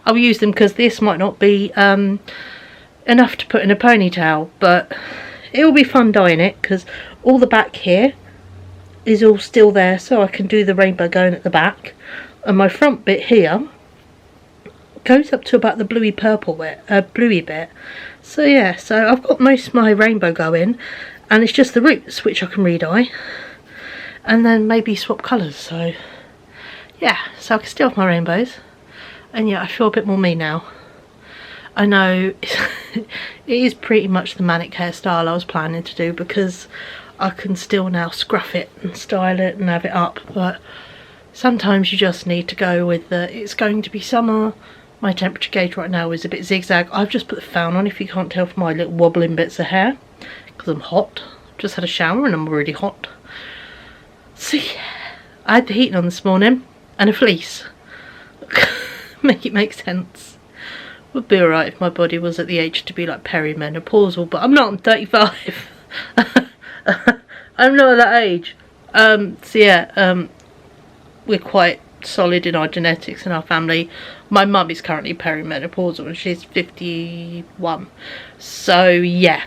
I'll use them because this might not be enough to put in a ponytail, but it will be fun dyeing it because all the back here is all still there, so I can do the rainbow going at the back, and my front bit here goes up to about the bluey purple bit, bluey bit. So yeah, so I've got most of my rainbow going, and it's just the roots which I can re-dye and then maybe swap colours. So yeah, so I can still have my rainbows, and yeah, I feel a bit more me now. I know it is pretty much the manic hairstyle I was planning to do, because I can still now scruff it and style it and have it up, but sometimes you just need to go with the, it's going to be summer. My temperature gauge right now is a bit zigzag. I've just put the fan on, if you can't tell from my little wobbling bits of hair, because I'm hot. Just had a shower and I'm already hot. So yeah, I had the heating on this morning and a fleece. Make it make sense. Would be alright if my body was at the age to be like perimenopausal, but I'm not, I'm 35. I'm not at that age. So yeah, we're quite solid in our genetics in our family. My mum is currently perimenopausal and she's 51. So yeah,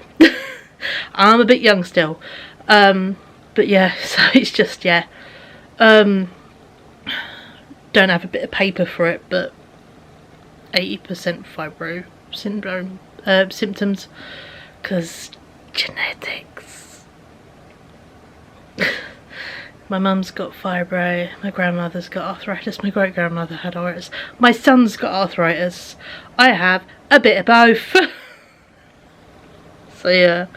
I'm a bit young still. But yeah, so it's just, yeah. Don't have a bit of paper for it, but 80% fibro syndrome symptoms, because genetics. My mum's got fibro, my grandmother's got arthritis, my great grandmother had arthritis, my son's got arthritis, I have a bit of both. So yeah,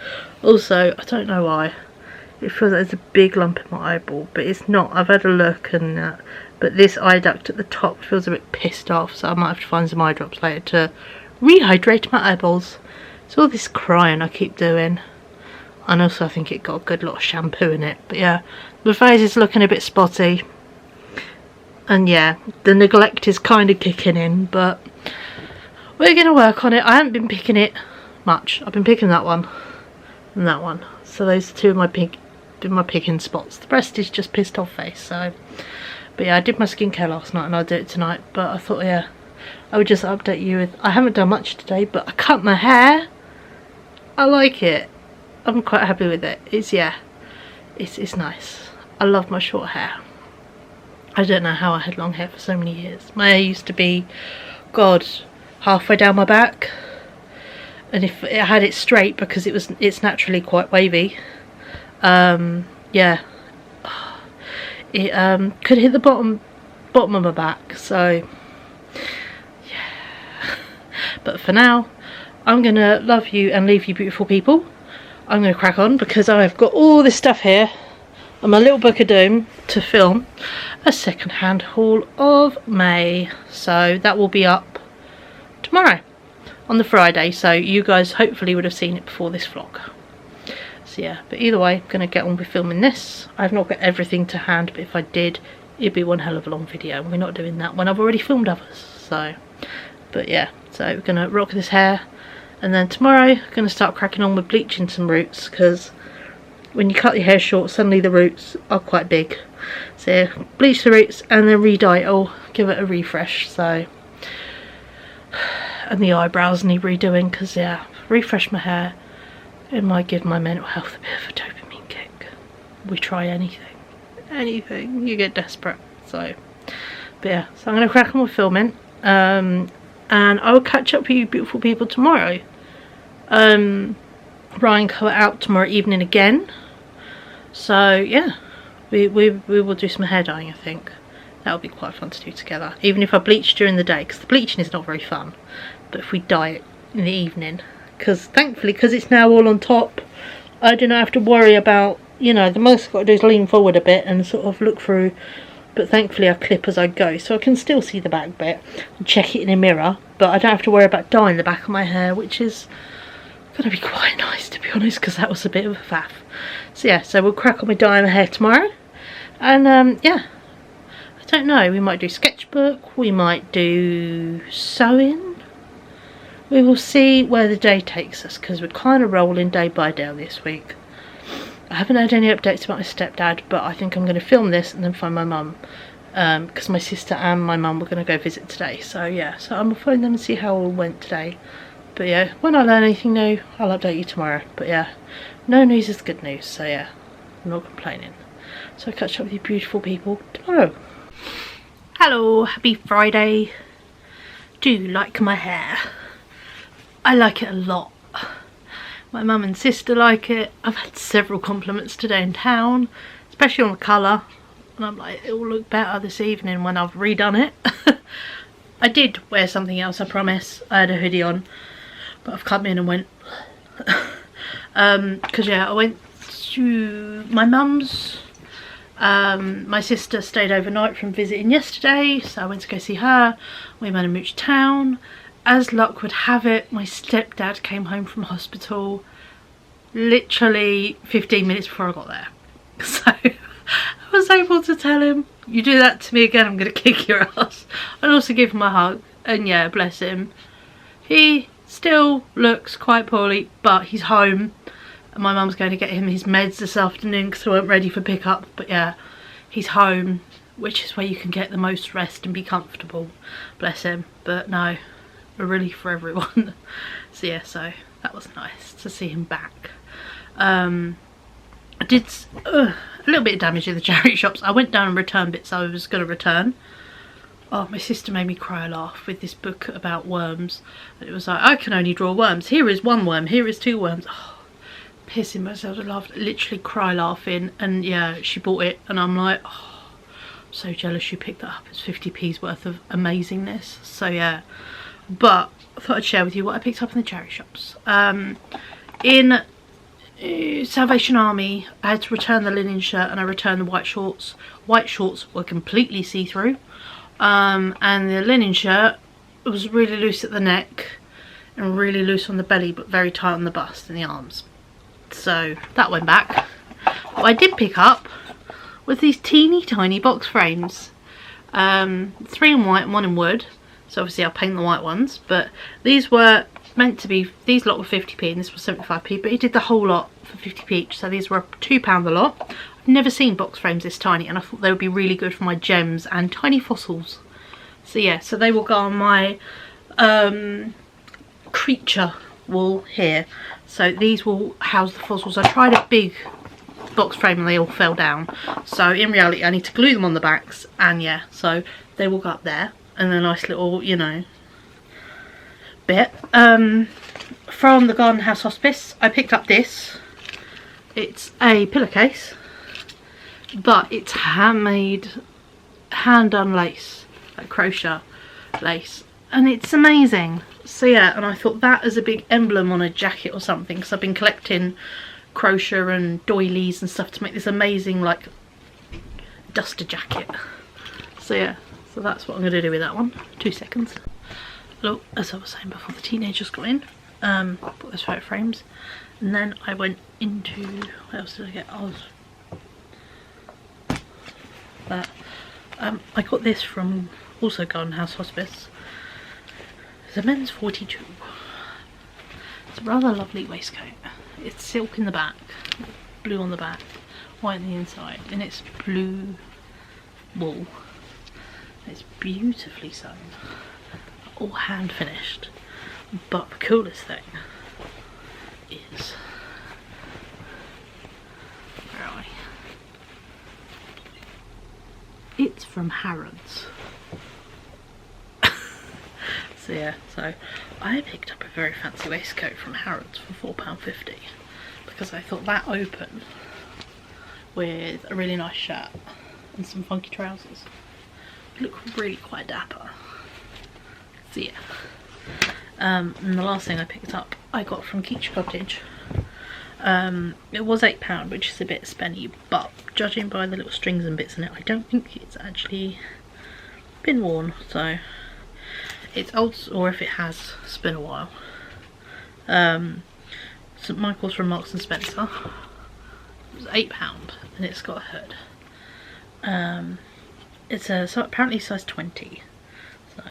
also I don't know why it feels like there's a big lump in my eyeball, but it's not. I've had a look, and but this eye duct at the top feels a bit pissed off, so I might have to find some eye drops later to rehydrate my eyeballs. So all this crying I keep doing, and also I think it got a good lot of shampoo in it. But yeah, the face is looking a bit spotty, and yeah, the neglect is kind of kicking in, but we're going to work on it. I haven't been picking it much. I've been picking that one and that one, so those are two of my picking spots. The rest is just pissed off face. So, but yeah, I did my skincare last night and I'll do it tonight, but I thought, yeah, I would just update you with, I haven't done much today, but I cut my hair. I like it. I'm quite happy with it. It's, yeah, it's nice. I love my short hair. I don't know how I had long hair for so many years. My hair used to be, God, halfway down my back, and if I had it straight, because it's naturally quite wavy, yeah, it could hit the bottom of my back. So yeah, but for now I'm gonna love you and leave you, beautiful people. I'm gonna crack on, because I've got all this stuff here and my little book of doom to film a second-hand haul of May, so that will be up tomorrow on the Friday, so you guys hopefully would have seen it before this vlog. So yeah, but either way, I'm going to get on with filming this. I've not got everything to hand, but if I did, it'd be one hell of a long video, and we're not doing that when I've already filmed others. So, but yeah, so we're gonna rock this hair, and then tomorrow I'm gonna start cracking on with bleaching some roots, because when you cut your hair short, suddenly the roots are quite big. So yeah, bleach the roots and then re-dye it all, give it a refresh. So, and the eyebrows need redoing, because yeah, refresh my hair, it might give my mental health a bit of a dopamine kick. We try anything, you get desperate. So, but yeah, so I'm going to crack on with filming, and I will catch up with you beautiful people tomorrow. Ryan go out tomorrow evening again, so yeah, we will do some hair dyeing. I think that'll be quite fun to do together, even if I bleach during the day, because the bleaching is not very fun, but if we dye it in the evening, because thankfully, because it's now all on top, I don't have to worry about, you know, the most I've got to do is lean forward a bit and sort of look through, but thankfully I clip as I go, so I can still see the back bit and check it in a mirror, but I don't have to worry about dyeing the back of my hair, which is going to be quite nice, to be honest, because that was a bit of a faff. So yeah, so we'll crack on with dyeing my hair tomorrow, and yeah, I don't know, we might do sketchbook, we might do sewing, we will see where the day takes us, because we're kind of rolling day by day this week. I haven't had any updates about my stepdad, but I think I'm going to film this and then find my mum, because my sister and my mum were going to go visit today. So yeah, so I'm going to phone them and see how it all went today. But yeah, when I learn anything new, I'll update you tomorrow. But yeah, no news is good news, so yeah, I'm not complaining. So I'll catch up with you beautiful people tomorrow. Hello, happy Friday. Do you like my hair? I like it a lot. My mum and sister like it. I've had several compliments today in town, especially on the colour, and I'm like, it will look better this evening when I've redone it. I did wear something else, I promise. I had a hoodie on, but I've come in and went because yeah, I went to my mum's. My sister stayed overnight from visiting yesterday, so I went to go see her. We went to mooch town. As luck would have it, my stepdad came home from hospital literally 15 minutes before I got there. So I was able to tell him, you do that to me again, I'm going to kick your ass. And also give him a hug. And yeah, bless him. He still looks quite poorly, but he's home. And my mum's going to get him his meds this afternoon because we weren't ready for pickup. But yeah, he's home, which is where you can get the most rest and be comfortable. Bless him. But no, a relief for everyone. So yeah, so that was nice to see him back. I did a little bit of damage in the charity shops. I went down and returned bits I was going to return. Oh, my sister made me cry a laugh with this book about worms. It was like, I can only draw worms. Here is one worm, here is two worms. Oh, pissing myself to laugh, literally cry laughing. And yeah, she bought it and I'm like, oh, I'm so jealous she picked that up. It's 50p's worth of amazingness. So yeah. But I thought I'd share with you what I picked up in the charity shops. In Salvation Army, I had to return the linen shirt and I returned the white shorts. White shorts were completely see-through. And the linen shirt was really loose at the neck and really loose on the belly, but very tight on the bust and the arms. So that went back. What I did pick up was these teeny tiny box frames. 3 in white and 1 in wood. So obviously I'll paint the white ones, but these were meant to be, these lot were 50p and this was 75p, but he did the whole lot for 50p each, so these were £2 a lot. I've never seen box frames this tiny and I thought they would be really good for my gems and tiny fossils. So yeah, so they will go on my creature wall here. So these will house the fossils. I tried a big box frame and they all fell down, so in reality I need to glue them on the backs, and yeah, so they will go up there. And a nice little, you know, bit. From the Garden House Hospice, I picked up this. It's a pillowcase, but it's handmade, hand-done lace, like crochet lace, and it's amazing. So yeah, and I thought that as a big emblem on a jacket or something, because I've been collecting crochet and doilies and stuff to make this amazing, like, duster jacket. So yeah. So that's what I'm going to do with that one. 2 seconds. Look, as I was saying before the teenagers got in, put those photo frames, and then I went into, what else did I get? That. I got this from also Garden House Hospice. It's a men's 42. It's a rather lovely waistcoat. It's silk in the back, blue on the back, white on the inside, and it's blue wool. It's beautifully sewn, all hand finished. But the coolest thing is, where are we? It's from Harrods. So yeah, so I picked up a very fancy waistcoat from Harrods for £4.50 because I thought that open with a really nice shirt and some funky trousers would look really quite dapper. So yeah. And the last thing I picked up I got from Keach Cottage. It was £8, which is a bit spenny, but judging by the little strings and bits in it, I don't think it's actually been worn, so it's old, or if it has, it's been a while. St Michael's from Marks and Spencer. It was £8 and it's got a hood. It's so apparently size 20. So,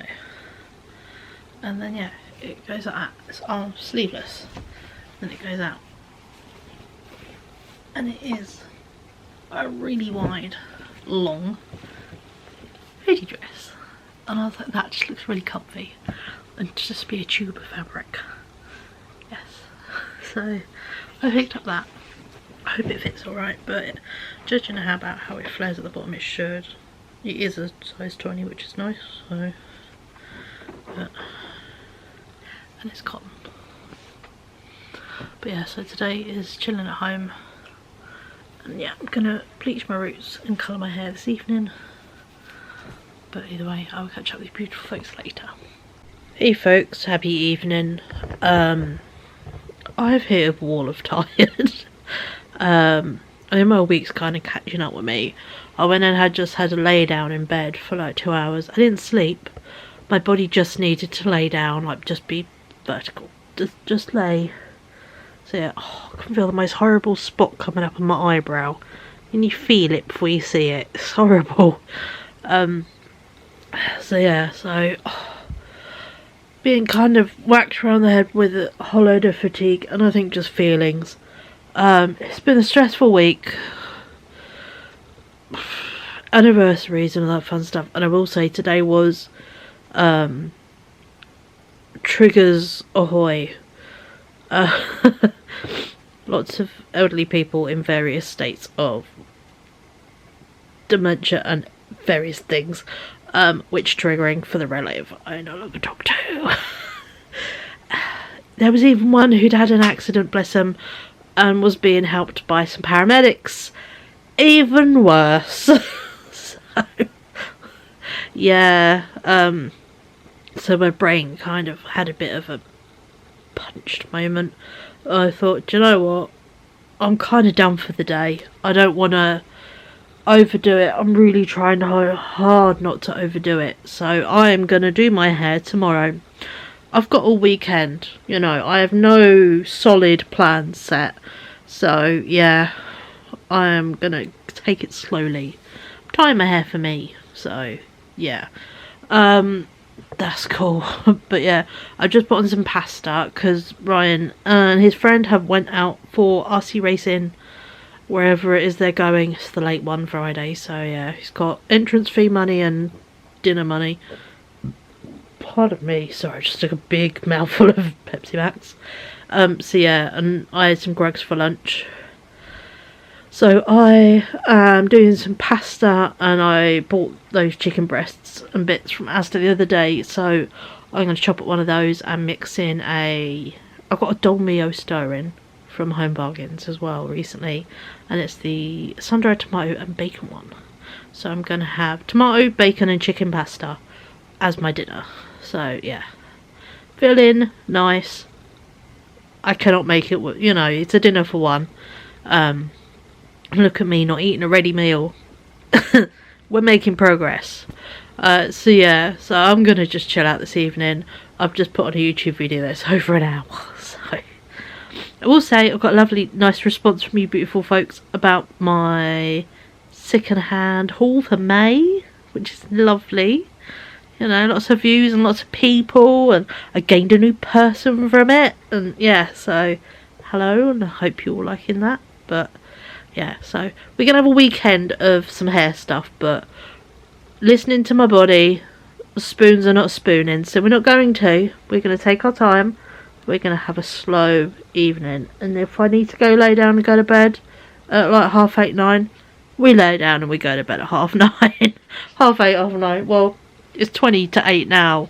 and then yeah, it goes like that. It's arm sleeveless. Then it goes out, and it is a really wide, long hoodie dress. And I was like, that just looks really comfy, and to just be a tube of fabric. Yes. So I picked up that. I hope it fits alright, but judging how it flares at the bottom, it should. It is a size 20, which is nice. So, but, and it's cotton. But yeah, so today is chilling at home, and yeah, I'm gonna bleach my roots and colour my hair this evening. But either way, I will catch up with you beautiful folks later. Hey folks, happy evening. I've hit a wall of tired. I think my week's kind of catching up with me. I went and had a lay down in bed for like 2 hours. I didn't sleep. My body just needed to lay down, like just be vertical. Just lay. So yeah, I can feel the most horrible spot coming up on my eyebrow. And you feel it before you see it. It's horrible. So yeah, being kind of whacked around the head with a whole load of fatigue and I think just feelings. It's been a stressful week. Anniversaries and all that fun stuff, and I will say today was triggers ahoy. Lots of elderly people in various states of dementia and various things, which triggering for the relative I no longer talk to. There was even one who'd had an accident, bless him, and was being helped by some paramedics. Even worse. So, yeah, so my brain kind of had a bit of a punched moment. I thought, do you know what? I'm kind of done for the day. I don't want to overdo it. I'm really trying hard not to overdo it. So I am going to do my hair tomorrow. I've got all weekend, you know. I have no solid plan set. So yeah, I am going to take it slowly. I'm tying my hair for me. So yeah. That's cool. But yeah, I just put on some pasta because Ryan and his friend have went out for RC racing wherever it is they're going. It's the late one Friday, so yeah, he's got entrance fee money and dinner money. Pardon me, sorry, I just took a big mouthful of Pepsi Max. So yeah, and I had some Greggs for lunch. So I am doing some pasta, and I bought those chicken breasts and bits from Asda the other day, so I'm going to chop up one of those and mix in I've got a Dolmio stirring from Home Bargains as well recently, and it's the sun-dried tomato and bacon one. So I'm going to have tomato, bacon and chicken pasta as my dinner. So yeah, filling, nice. I cannot make it, you know, it's a dinner for one. Look at me not eating a ready meal. We're making progress. So yeah, so I'm going to just chill out this evening. I've just put on a YouTube video that's over an hour. So I will say I've got a lovely, nice response from you beautiful folks about my second-hand haul for May, which is lovely. You know, lots of views and lots of people, and I gained a new person from it, and yeah, so hello, and I hope you're all liking that. But yeah, so we're gonna have a weekend of some hair stuff, but listening to my body, spoons are not spooning, so we're going to take our time. We're gonna have a slow evening, and if I need to go lay down and go to bed at like 8:30, 9, we lay down and we go to bed at 9:30. 8:30, 9. Well, it's 20 to 8 now,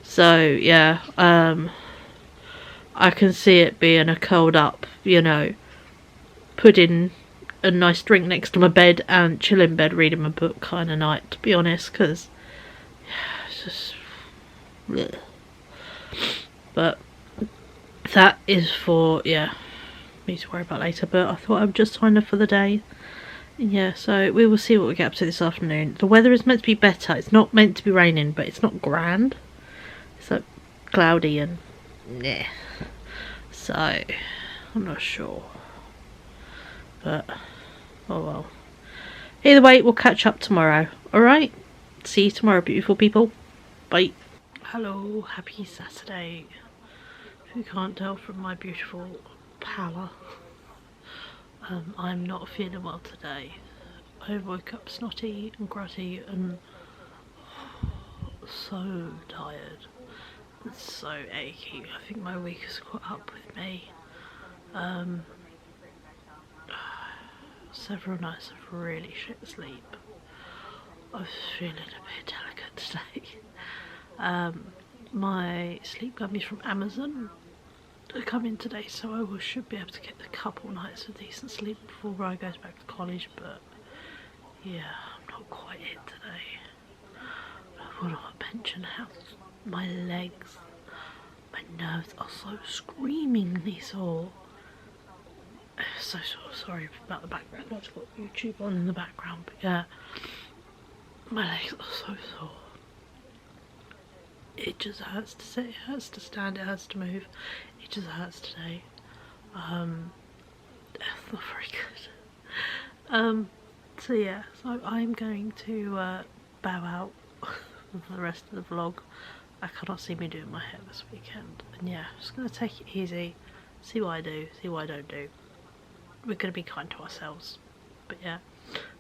so yeah, I can see it being a curled up, you know, putting a nice drink next to my bed and chill in bed reading my book kind of night, to be honest, because it's just bleh. But that is for, yeah, me to worry about later. But I thought I would just sign up for the day. Yeah, so we will see what we get up to this afternoon. The weather is meant to be better. It's not meant to be raining, but it's not grand. It's like cloudy and yeah. So I'm not sure. But oh well. Either way, we'll catch up tomorrow. Alright? See you tomorrow, beautiful people. Bye. Hello, happy Saturday. If you can't tell from my beautiful pallor, I'm not feeling well today. I woke up snotty and grotty and so tired. It's so achy. I think my week has caught up with me. Several nights of really shit sleep. I was feeling a bit delicate today. My sleep gummies from Amazon are coming today, so I should be able to get a couple nights of decent sleep before Ryan goes back to college, but yeah, I'm not quite it today. I want to pension house. My legs, my nerves are so screamingly sore. So sorry about the background. I've got YouTube on in the background, but yeah, my legs are so sore. It just hurts to sit, it hurts to stand, it hurts to move. It just hurts today. It's not very good. So yeah, so I'm going to bow out for the rest of the vlog. I cannot see me doing my hair this weekend, and yeah, just gonna take it easy, see what I do, see what I don't do. We're gonna be kind to ourselves, but yeah.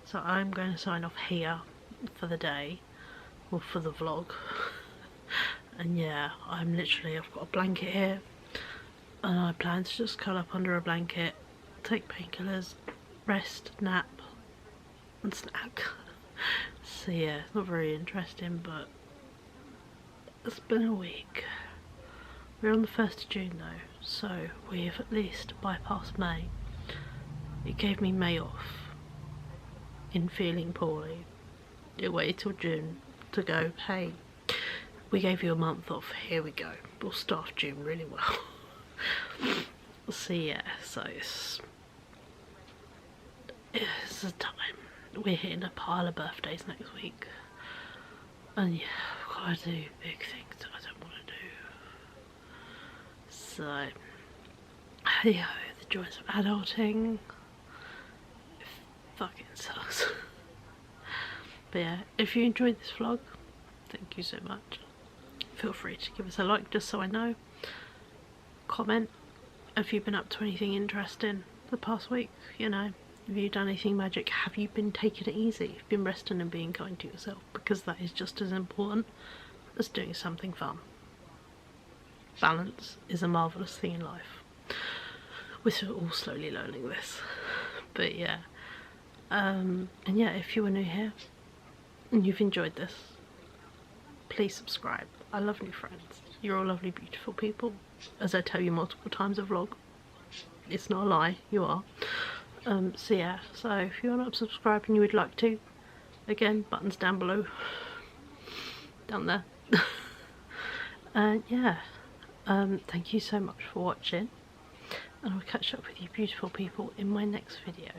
So I'm going to sign off here for the day, or for the vlog. And yeah, I've got a blanket here, and I plan to just curl up under a blanket, take painkillers, rest, nap, and snack. So yeah, it's not very interesting, but it's been a week. We're on the 1st of June though, so we've at least bypassed May. It gave me May off in feeling poorly. It waited till June to go, hey, we gave you a month off, here we go. We'll start June really well. So yeah, so it's a time. We're hitting a pile of birthdays next week. And yeah, I've got to do big things that I don't want to do. So, hey ho, the joys of adulting. It fucking sucks. But yeah, if you enjoyed this vlog, thank you so much. Feel free to give us a like just so I know. Comment if you've been up to anything interesting the past week, you know. Have you done anything magic? Have you been taking it easy? Have you been resting and being kind to yourself? Because that is just as important as doing something fun. Balance is a marvellous thing in life. We're all slowly learning this. But yeah. And yeah, if you are new here and you've enjoyed this, please subscribe. I love new friends. You're all lovely, beautiful people. As I tell you multiple times a vlog. It's not a lie, you are. So yeah, so if you're not subscribed and you would like to, again, buttons down below. Down there. And yeah, thank you so much for watching. And I'll catch up with you beautiful people in my next video.